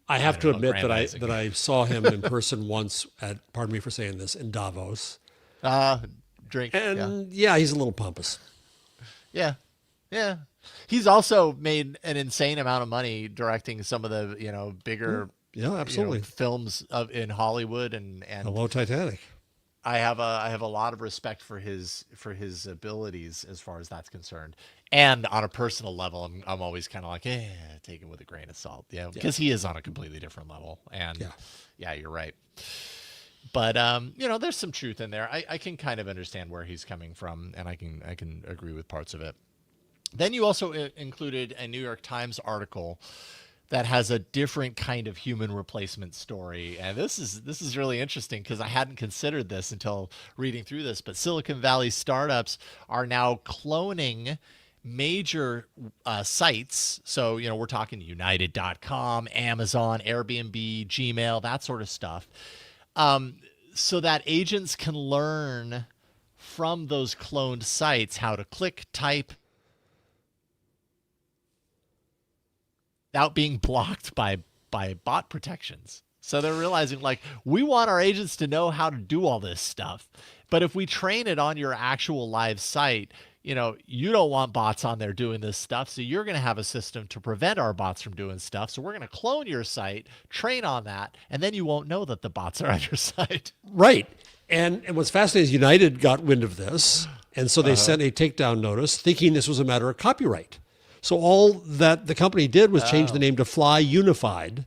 I have to admit that I saw him in person once pardon me for saying this, in Davos. Drink. And he's a little pompous. Yeah. He's also made an insane amount of money directing some of the bigger absolutely films in Hollywood and Hello, Titanic. I have a lot of respect for his abilities as far as that's concerned. And on a personal level, I'm always kind of like, take it with a grain of salt, because he is on a completely different level. And you're right. But there's some truth in there. I can kind of understand where he's coming from, and I can agree with parts of it. Then you also included a New York Times article that has a different kind of human replacement story. And this is really interesting because I hadn't considered this until reading through this, but Silicon Valley startups are now cloning major sites. So, we're talking United.com, Amazon, Airbnb, Gmail, that sort of stuff. So that agents can learn from those cloned sites how to click, type, without being blocked by bot protections. So they're realizing, we want our agents to know how to do all this stuff. But if we train it on your actual live site, you don't want bots on there doing this stuff. So you're going to have a system to prevent our bots from doing stuff. So we're going to clone your site, train on that, and then you won't know that the bots are on your site. Right. And what's fascinating is United got wind of this. And so they sent a takedown notice thinking this was a matter of copyright. So all that the company did was change the name to Fly Unified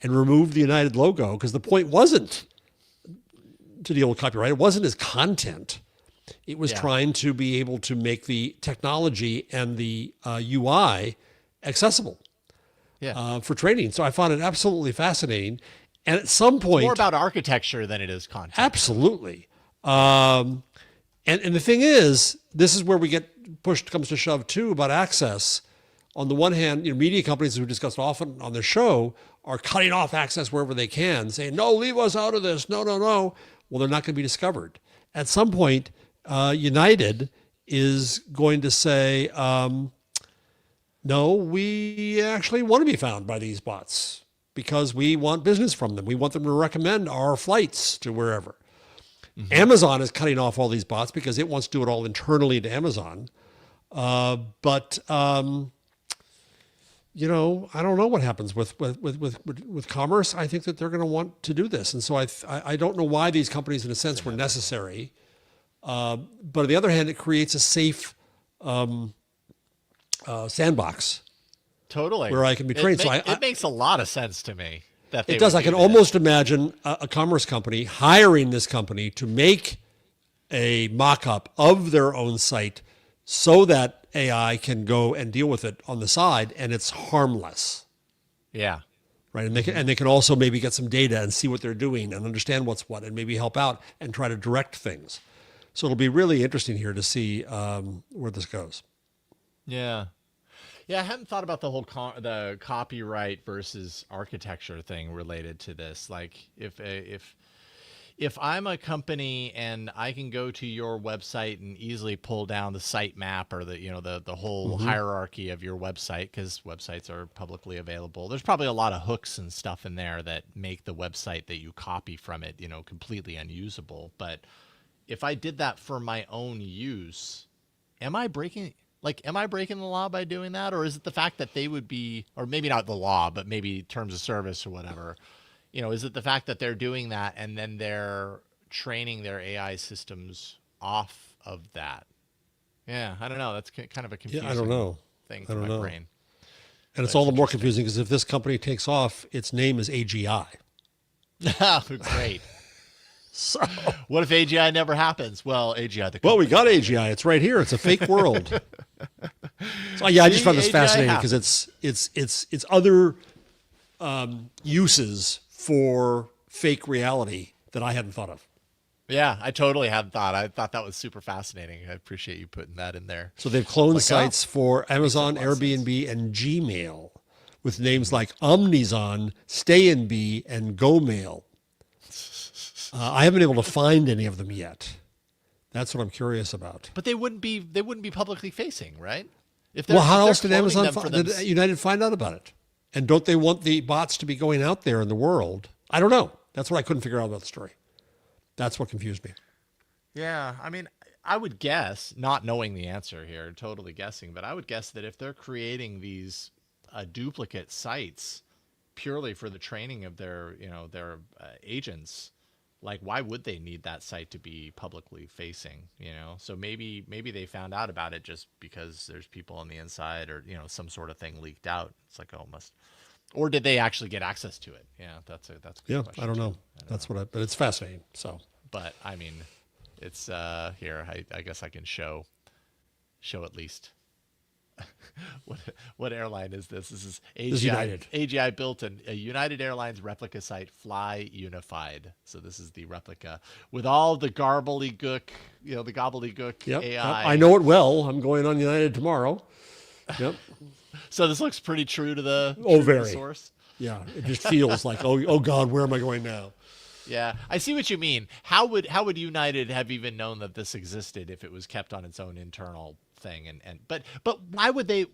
and removed the United logo because the point wasn't to deal with copyright. It wasn't as content. It was trying to be able to make the technology and the UI accessible for training. So I found it absolutely fascinating. And at some point, it's more about architecture than it is content. Absolutely. And the thing is, this is where we get pushed comes to shove too about access. On the one hand, media companies who discussed often on their show are cutting off access wherever they can, saying, no, leave us out of this. No, no, no. Well, they're not going to be discovered. At some point, United is going to say, no, we actually want to be found by these bots because we want business from them. We want them to recommend our flights to wherever. Mm-hmm. Amazon is cutting off all these bots because it wants to do it all internally to Amazon. But I don't know what happens with commerce. I think that they're going to want to do this. And so I don't know why these companies, in a sense, were necessary. But on the other hand, it creates a safe sandbox. Totally. Where I can be trained. It makes a lot of sense to me. It does. I can almost imagine a commerce company hiring this company to make a mock-up of their own site so that AI can go and deal with it on the side, and it's harmless. Yeah. Right. And they can also maybe get some data and see what they're doing and understand what's what and maybe help out and try to direct things. So it'll be really interesting here to see where this goes. Yeah. Yeah, I hadn't thought about the whole the copyright versus architecture thing related to this. Like, if I'm a company and I can go to your website and easily pull down the site map or the whole hierarchy of your website, because websites are publicly available, there's probably a lot of hooks and stuff in there that make the website that you copy from it, completely unusable. But if I did that for my own use, am I breaking the law by doing that? Or is it the fact that they would be, or maybe not the law, but maybe terms of service or whatever, is it the fact that they're doing that and then they're training their AI systems off of that? Yeah, I don't know. That's kind of a confusing thing for my brain. And it's all the more confusing because if this company takes off, its name is AGI. Oh, great. So, what if AGI never happens? Well, AGI. We got AGI. It's right here. It's a fake world. So yeah, I just found this fascinating because it's other uses for fake reality that I hadn't thought of. Yeah, I totally hadn't thought. I thought that was super fascinating. I appreciate you putting that in there. So they've cloned sites for Amazon, Airbnb, and Gmail with names like Omnizon, StayNB, and GoMail. I haven't been able to find any of them yet. That's what I'm curious about. But they wouldn't be publicly facing, right? How else did did United find out about it? And don't they want the bots to be going out there in the world? I don't know. That's what I couldn't figure out about the story. That's what confused me. Yeah, I mean, I would guess, not knowing the answer here, totally guessing, but I would guess that if they're creating these duplicate sites purely for the training of their agents, like, why would they need that site to be publicly facing, So maybe they found out about it just because there's people on the inside or, some sort of thing leaked out. It's like, or did they actually get access to it? Yeah, that's a good question. I don't know. But it's fascinating. So, but I mean, it's here. I guess I can show at least. What airline is this? This is AGI. This is United. AGI built a United Airlines replica site, Fly Unified. So this is the replica with all the gobbledygook, the gobbledygook AI. I know it well. I'm going on United tomorrow. Yep. So this looks pretty true to the source. Yeah, it just feels like oh God, where am I going now? Yeah, I see what you mean. How would United have even known that this existed if it was kept on its own internal thing? But why would they?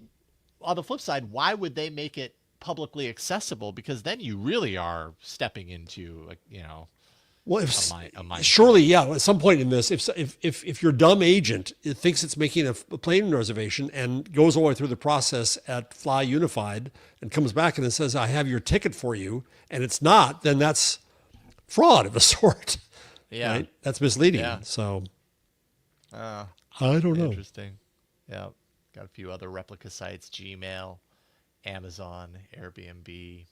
On the flip side, why would they make it publicly accessible? Because then you really are stepping into surely at some point in this, if your dumb agent thinks it's making a plane reservation and goes all the way through the process at Fly Unified and comes back and it says, I have your ticket for you, and it's not, then that's fraud of a sort. Yeah. Right? That's misleading. Yeah. So I don't know. Interesting. Yeah. Got a few other replica sites, Gmail, Amazon, Airbnb.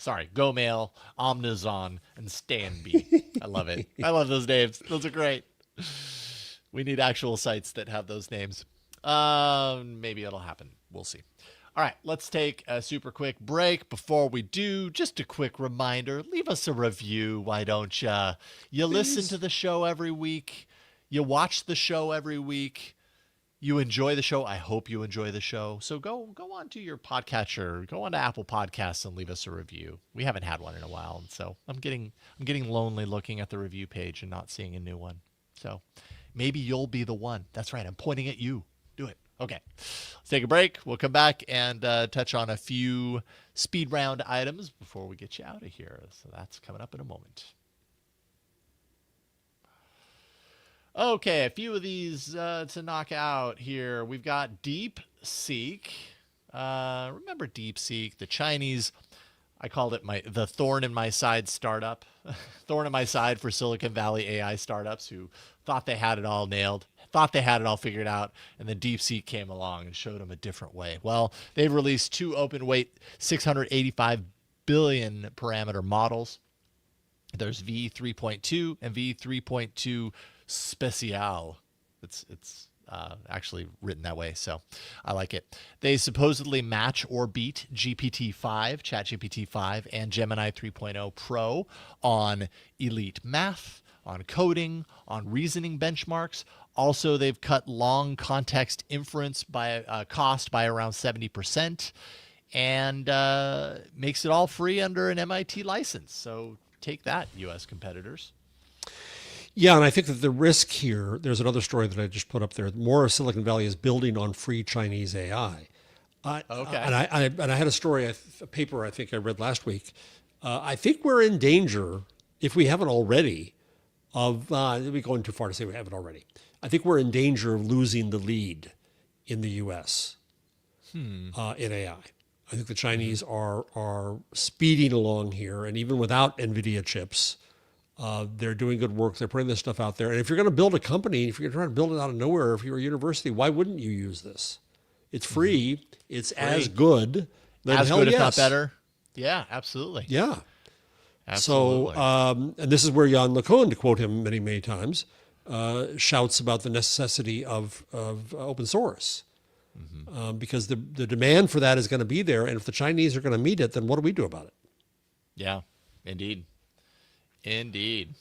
Sorry, GoMail, Omnizon, and Stanby. I love it. I love those names. Those are great. We need actual sites that have those names. Maybe it'll happen. We'll see. All right, let's take a super quick break. Before we do, just a quick reminder, leave us a review, why don't you? You listen to the show every week. You watch the show every week. You enjoy the show. I hope you enjoy the show. So go on to your podcatcher, go on to Apple Podcasts and leave us a review. We haven't had one in a while, and so I'm getting lonely looking at the review page and not seeing a new one. So maybe you'll be the one. That's right. I'm pointing at you. Do it. Okay. Let's take a break. We'll come back and touch on a few speed round items before we get you out of here. So that's coming up in a moment. Okay, a few of these to knock out here. We've got DeepSeek. Remember DeepSeek, the Chinese, I called it the thorn in my side startup. Thorn in my side for Silicon Valley AI startups who thought they had it all nailed, thought they had it all figured out, and then DeepSeek came along and showed them a different way. Well, they've released two open weight 685 billion parameter models. There's V3.2 and V3.2 Special. It's actually written that way, so I like it. They supposedly match or beat GPT-5, ChatGPT-5, and Gemini 3.0 Pro on elite math, on coding, on reasoning benchmarks. Also, they've cut long context inference by cost by around 70%, and makes it all free under an MIT license. So take that, U.S. competitors. Yeah, and I think that the risk here, there's another story that I just put up there. More of Silicon Valley is building on free Chinese AI. Okay. And I had a story, a paper I think I read last week. I think we're in danger, if we haven't already, of, we're going too far to say we haven't already. I think we're in danger of losing the lead in the U.S. In AI. I think the Chinese are speeding along here, and even without NVIDIA chips, they're doing good work. They're putting this stuff out there. And if you're going to build a company, if you're trying to build it out of nowhere, if you're a university, why wouldn't you use this? It's free. It's as good. Then As hell good, yes. if not better. Yeah, absolutely. Yeah. Absolutely. So, and this is where Jan LeCun, to quote him many, many times, shouts about the necessity of open source. Because the demand for that is going to be there. And if the Chinese are going to meet it, then what do we do about it? Yeah, indeed. Indeed.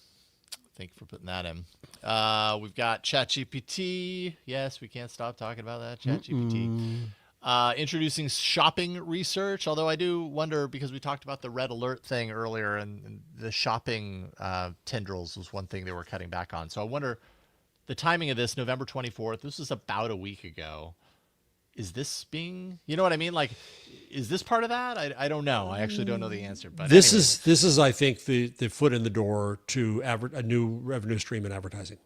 Thank you for putting that in. We've got ChatGPT. Yes, we can't stop talking about that. ChatGPT. Introducing shopping research, although I do wonder, because we talked about the red alert thing earlier, and the shopping tendrils was one thing they were cutting back on. So I wonder the timing of this, November 24th, this was about a week ago. Is this being, you know what I mean? Like, is this part of that? I don't know. I actually don't know the answer. But this is, I think, the foot in the door to a new revenue stream in advertising.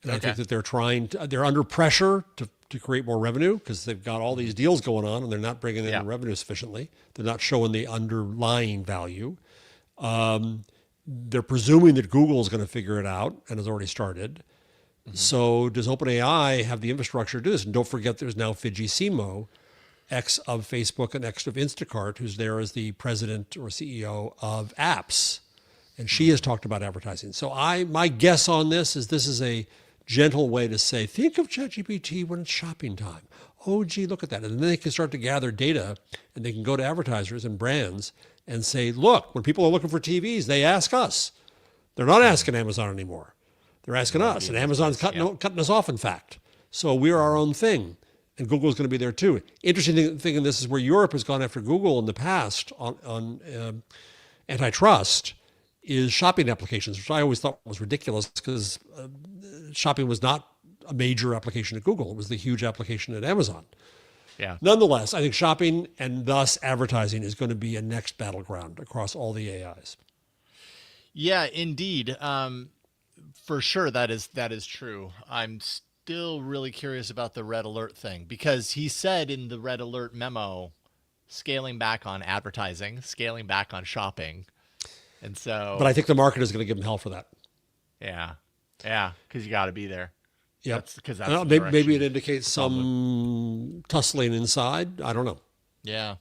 And I think that they're under pressure to create more revenue because they've got all these deals going on and they're not bringing in revenue sufficiently. They're not showing the underlying value. They're presuming that Google is going to figure it out and has already started. So does OpenAI have the infrastructure to do this? And don't forget, there's now Fidji Simo, ex of Facebook and ex of Instacart, who's there as the president or CEO of apps. And she has talked about advertising. So my guess on this is a gentle way to say, think of ChatGPT when it's shopping time. Oh, gee, look at that. And then they can start to gather data and they can go to advertisers and brands and say, look, when people are looking for TVs, they ask us. They're not asking Amazon anymore. They're asking us, and Amazon's cutting us off, in fact. So we're our own thing, and Google's going to be there too. Interesting thing in this is where Europe has gone after Google in the past on antitrust is shopping applications, which I always thought was ridiculous because shopping was not a major application at Google. It was the huge application at Amazon. Yeah. Nonetheless, I think shopping and thus advertising is going to be a next battleground across all the AIs. Yeah, indeed. For sure, that is true. I'm still really curious about the red alert thing because he said in the red alert memo, scaling back on advertising, scaling back on shopping. And so, but I think the market is going to give him hell for that. Yeah. Yeah. Cause you got to be there. Yeah. That's maybe it indicates some tussling inside. I don't know. Yeah.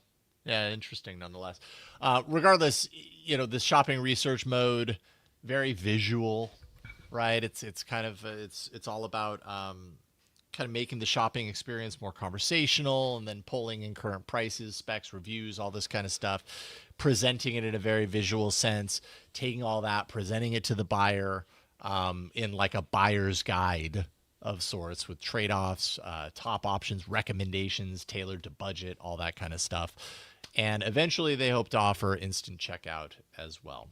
Yeah, interesting nonetheless. Regardless, this shopping research mode, very visual, right? It's kind of it's all about kind of making the shopping experience more conversational, and then pulling in current prices, specs, reviews, all this kind of stuff, presenting it in a very visual sense, taking all that, presenting it to the buyer in like a buyer's guide of sorts, with trade-offs, top options, recommendations tailored to budget, all that kind of stuff. And eventually they hope to offer instant checkout as well.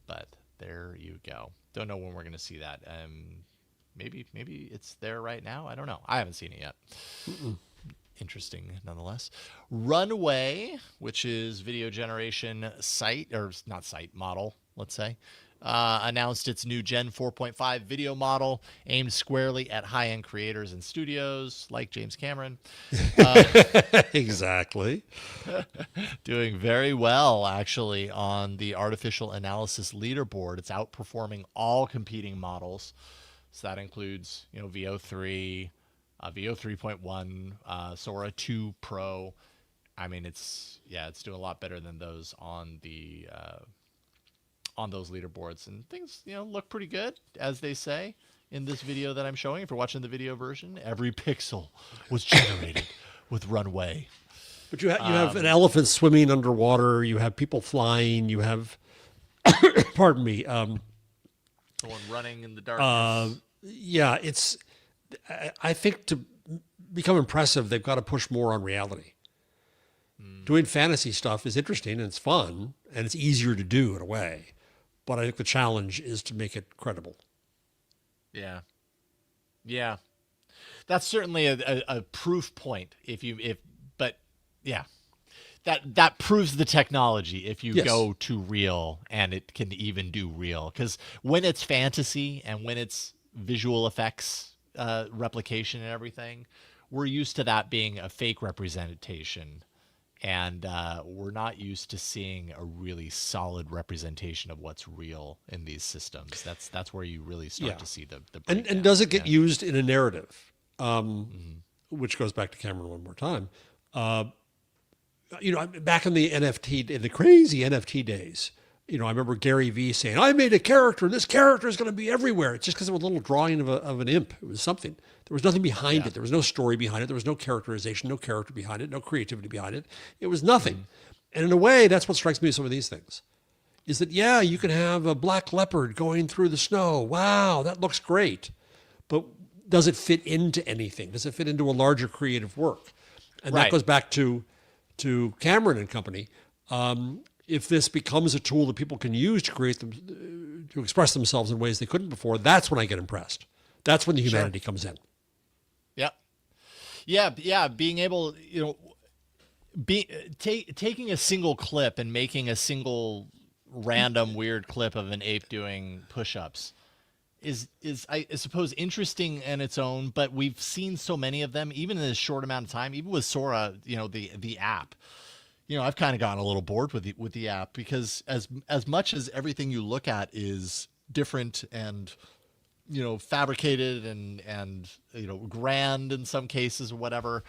But there you go. Don't know when we're going to see that. Maybe it's there right now. I don't know. I haven't seen it yet. Interesting nonetheless. Runway, which is video generation site, or not site, model, let's say, announced its new Gen 4.5 video model aimed squarely at high-end creators and studios like James Cameron. Exactly. Doing very well, actually, on the artificial analysis leaderboard. It's outperforming all competing models. So that includes, VO3, VO 3.1, Sora 2 Pro. I mean, it's doing a lot better than those on those leaderboards, and things look pretty good, as they say in this video that I'm showing. If you're watching the video version, every pixel was generated with Runway. But you have an elephant swimming underwater. You have people flying. You have, pardon me, Someone running in the darkness. Yeah, I think to become impressive, they've got to push more on reality. Doing fantasy stuff is interesting and it's fun and it's easier to do in a way. But I think the challenge is to make it credible. Yeah. That's certainly a proof point. But yeah, that proves the technology if you go to real, and it can even do real. Because when it's fantasy and when it's visual effects replication and everything, we're used to that being a fake representation. And we're not used to seeing a really solid representation of what's real in these systems. That's where you really start to see the and does it get used in a narrative, which goes back to Cameron one more time. Back in the crazy NFT days, I remember Gary Vee saying, "I made a character, and this character is going to be everywhere." It's just because of a little drawing of an imp. It was something. There was nothing behind it. There was no story behind it. There was no characterization, no character behind it, no creativity behind it. It was nothing. And in a way, that's what strikes me with some of these things, is that, you can have a black leopard going through the snow. Wow, that looks great. But does it fit into anything? Does it fit into a larger creative work? And that goes back to Cameron and company. If this becomes a tool that people can use to create them, to express themselves in ways they couldn't before, that's when I get impressed. That's when the humanity comes in. Yeah. Being able, taking a single clip and making a single random weird clip of an ape doing push-ups is I suppose interesting in its own, but we've seen so many of them, even in a short amount of time. Even with Sora, the app. I've kind of gotten a little bored with the app, because as much as everything you look at is different and fabricated and grand in some cases or whatever,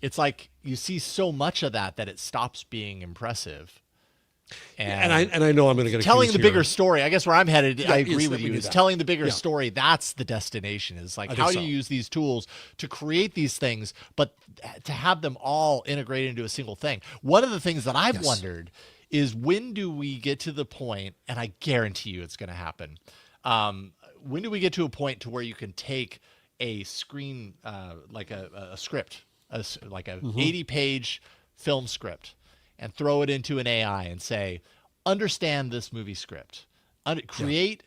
it's like you see so much of that it stops being impressive. And I know I'm going to get telling the bigger here. story. I guess where I'm headed, I agree with you. Is telling the bigger Yeah. story. That's the destination. Is like, I how think do so. you use these tools to create these things, but to have them all integrated into a single thing. One of the things that I've wondered is, when do we get to the point, and I guarantee you it's going to happen. When do we get to a point to where you can take a screen, like a script, like a 80-page film script, and throw it into an AI and say, understand this movie script, create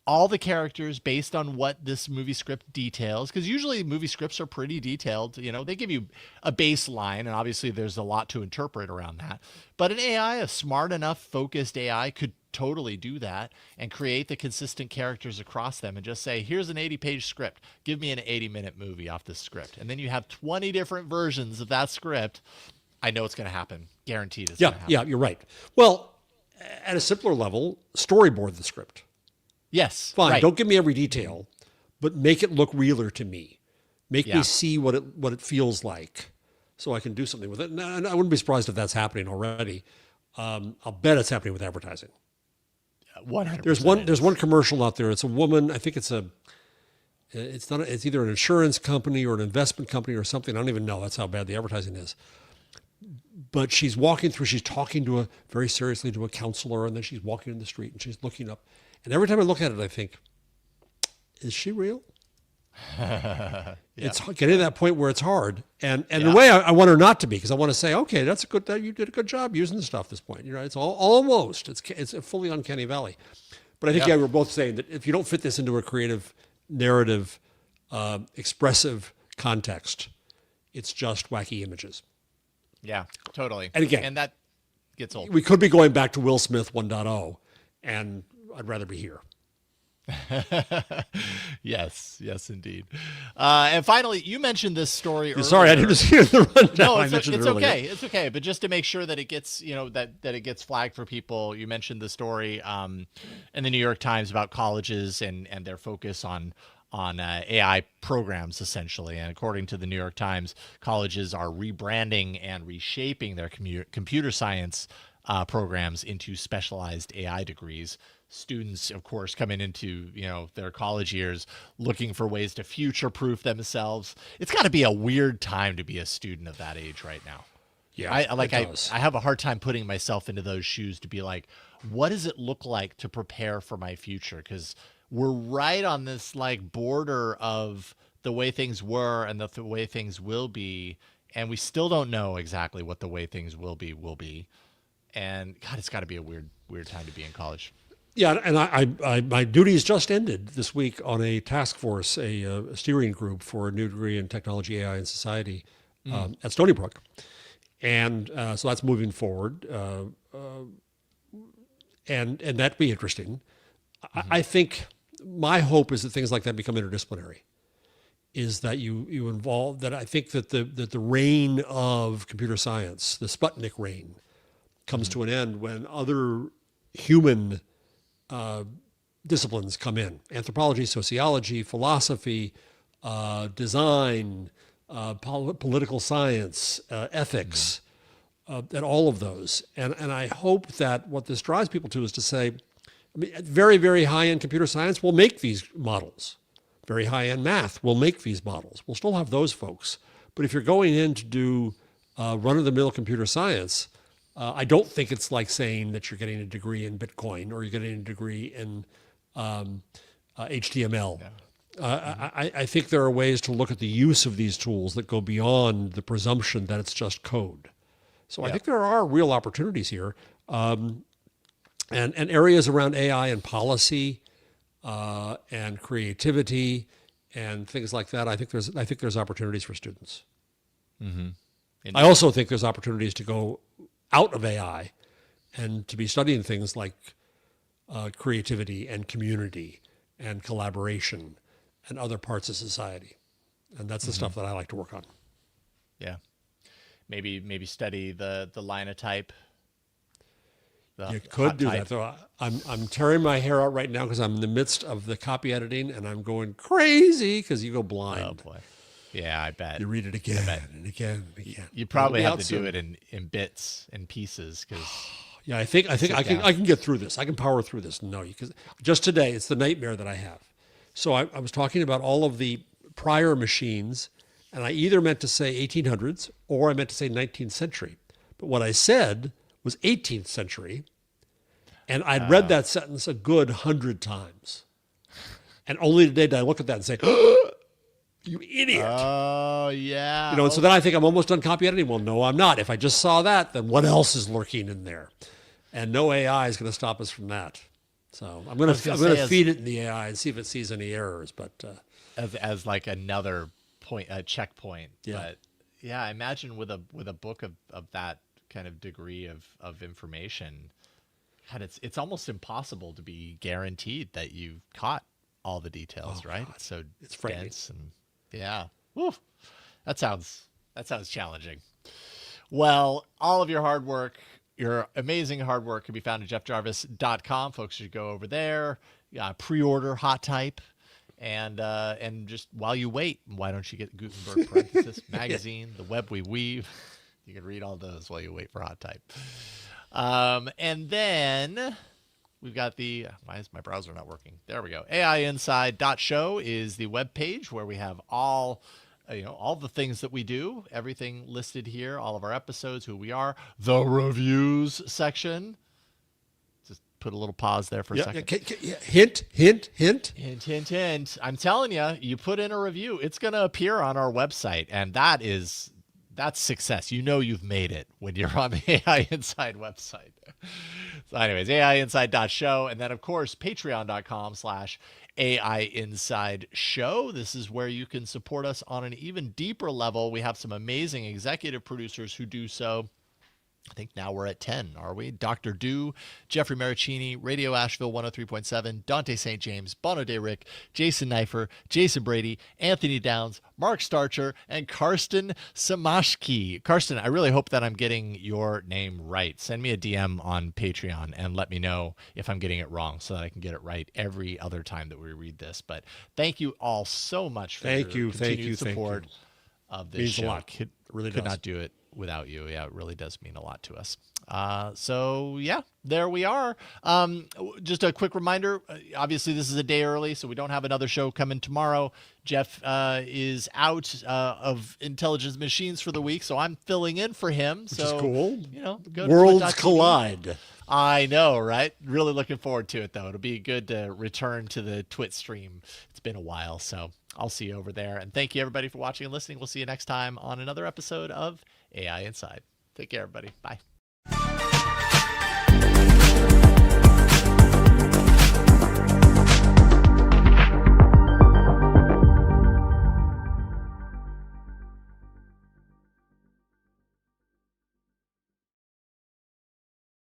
all the characters based on what this movie script details? Because usually movie scripts are pretty detailed. They give you a baseline, and obviously there's a lot to interpret around that. But an AI, a smart enough, focused AI, could totally do that and create the consistent characters across them, and just say, here's an 80-page script. Give me an 80-minute movie off this script. And then you have 20 different versions of that script. I know it's going to happen. Guaranteed it's going to happen. Yeah, you're right. Well, at a simpler level, storyboard the script. Yes. Fine. Right. Don't give me every detail, but make it look realer to me. Make me see what it feels like, so I can do something with it. And I wouldn't be surprised if that's happening already. I'll bet it's happening with advertising. 100%. There's one commercial out there. It's a woman. I think it's either an insurance company or an investment company or something. I don't even know. That's how bad the advertising is. But she's talking very seriously to a counselor, and then she's walking in the street and she's looking up. And every time I look at it, I think, is she real? Yeah. It's getting to that point where it's hard. And in a way, I want her not to be, because I want to say, okay, you did a good job using the stuff at this point. It's almost, it's a fully uncanny valley. But I think, we're both saying that if you don't fit this into a creative, narrative, expressive context, it's just wacky images. Yeah, totally. And again, and that gets old. We could be going back to Will Smith 1.0, and I'd rather be here. Yes, indeed. And finally, you mentioned this story earlier. Sorry, I didn't see the rundown. No, I mentioned it's it earlier. okay. It's okay. But just to make sure that it gets, that it gets flagged for people, you mentioned the story in the New York Times about colleges and their focus on AI programs, essentially. And according to the New York Times, colleges are rebranding and reshaping their computer science programs into specialized AI degrees. Students, of course, coming into their college years looking for ways to future-proof themselves. It's got to be a weird time to be a student of that age right now. Yeah, I have a hard time putting myself into those shoes to be like, what does it look like to prepare for my future? Because we're right on this border of the way things were and the way things will be, and we still don't know exactly what the way things will be. And God, it's got to be a weird time to be in college. Yeah, and I my duties just ended this week on a task force, a steering group for a new degree in technology, AI, and society at Stony Brook, and so that's moving forward, and that'd be interesting. I think my hope is that things like that become interdisciplinary. Is that you involve that? I think that the reign of computer science, the Sputnik reign, comes to an end when other human disciplines come in: anthropology, sociology, philosophy, design, political science, ethics, and all of those. And I hope that what this drives people to is to say, very, very high-end computer science will make these models. Very high-end math will make these models. We'll still have those folks. But if you're going in to do run-of-the-mill computer science, I don't think it's like saying that you're getting a degree in Bitcoin or you're getting a degree in HTML. Yeah. I think there are ways to look at the use of these tools that go beyond the presumption that it's just code. So I think there are real opportunities here, and areas around AI and policy and creativity and things like that. I think there's opportunities for students. Mm-hmm. I also think there's opportunities to go out of AI and to be studying things like creativity and community and collaboration and other parts of society. And that's the stuff that I like to work on. Yeah. Maybe study the linotype. You could do that, though. I'm tearing my hair out right now because I'm in the midst of the copy editing and I'm going crazy because you go blind. Oh boy. Yeah, I bet. You read it again and again and again. You probably have to do it in bits and pieces because. Yeah, I think I can get through this. I can power through this. No, because just today it's the nightmare that I have. So I was talking about all of the prior machines, and I either meant to say 1800s or I meant to say 19th century. But what I said was 18th century, and I'd read that sentence a good 100 times. And only today did I look at that and say, you idiot. Oh, yeah. And so then I think I'm almost done copy editing. Well, no, I'm not. If I just saw that, then what else is lurking in there? And no AI is going to stop us from that. So I'm going to feed it in the AI and see if it sees any errors. But as like another point, a checkpoint. Yeah. But yeah, I imagine with a book of that kind of degree of information, God, it's almost impossible to be guaranteed that you've caught all the details, right? God. So it's frightening. dense and yeah. Woo. That sounds challenging. Well, all of your hard work, your amazing hard work can be found at jeffjarvis.com. Folks should go over there, pre-order Hot Type, And just while you wait, why don't you get Gutenberg parenthesis magazine, the web we weave? You can read all those while you wait for Hot Type. And then we've got the, why is my browser not working? There we go. AIinside.show is the web page where we have all the things that we do, everything listed here, all of our episodes, who we are, the reviews section. Just put a little pause there for a second. Hint. Hint, hint, hint. I'm telling you, you put in a review, it's going to appear on our website. And that's success. You know you've made it when you're on the AI Inside website. So anyways, AIinside.show. And then, of course, patreon.com/AI Inside Show. This is where you can support us on an even deeper level. We have some amazing executive producers who do so. I think now we're at 10, are we? Dr. Dew, Jeffrey Maricini, Radio Asheville 103.7, Dante St. James, Bono Day Rick, Jason Neiffer, Jason Brady, Anthony Downs, Mark Starcher, and Karsten Samashki. Karsten, I really hope that I'm getting your name right. Send me a DM on Patreon and let me know if I'm getting it wrong so that I can get it right every other time that we read this. But thank you all so much for your continued support of this show. Means a lot. It really could does. not do it without you. Yeah, it really does mean a lot to us. So yeah, there we are. Just a quick reminder, obviously this is a day early, so we don't have another show coming tomorrow. Jeff is out of Intelligence Machines for the week, so I'm filling in for him. Which is cool. Go Worlds to twit.tv. collide. I know, right? Really looking forward to it, though. It'll be good to return to the Twit stream. It's been a while, so I'll see you over there. And thank you, everybody, for watching and listening. We'll see you next time on another episode of AI Inside. Take care, everybody. Bye.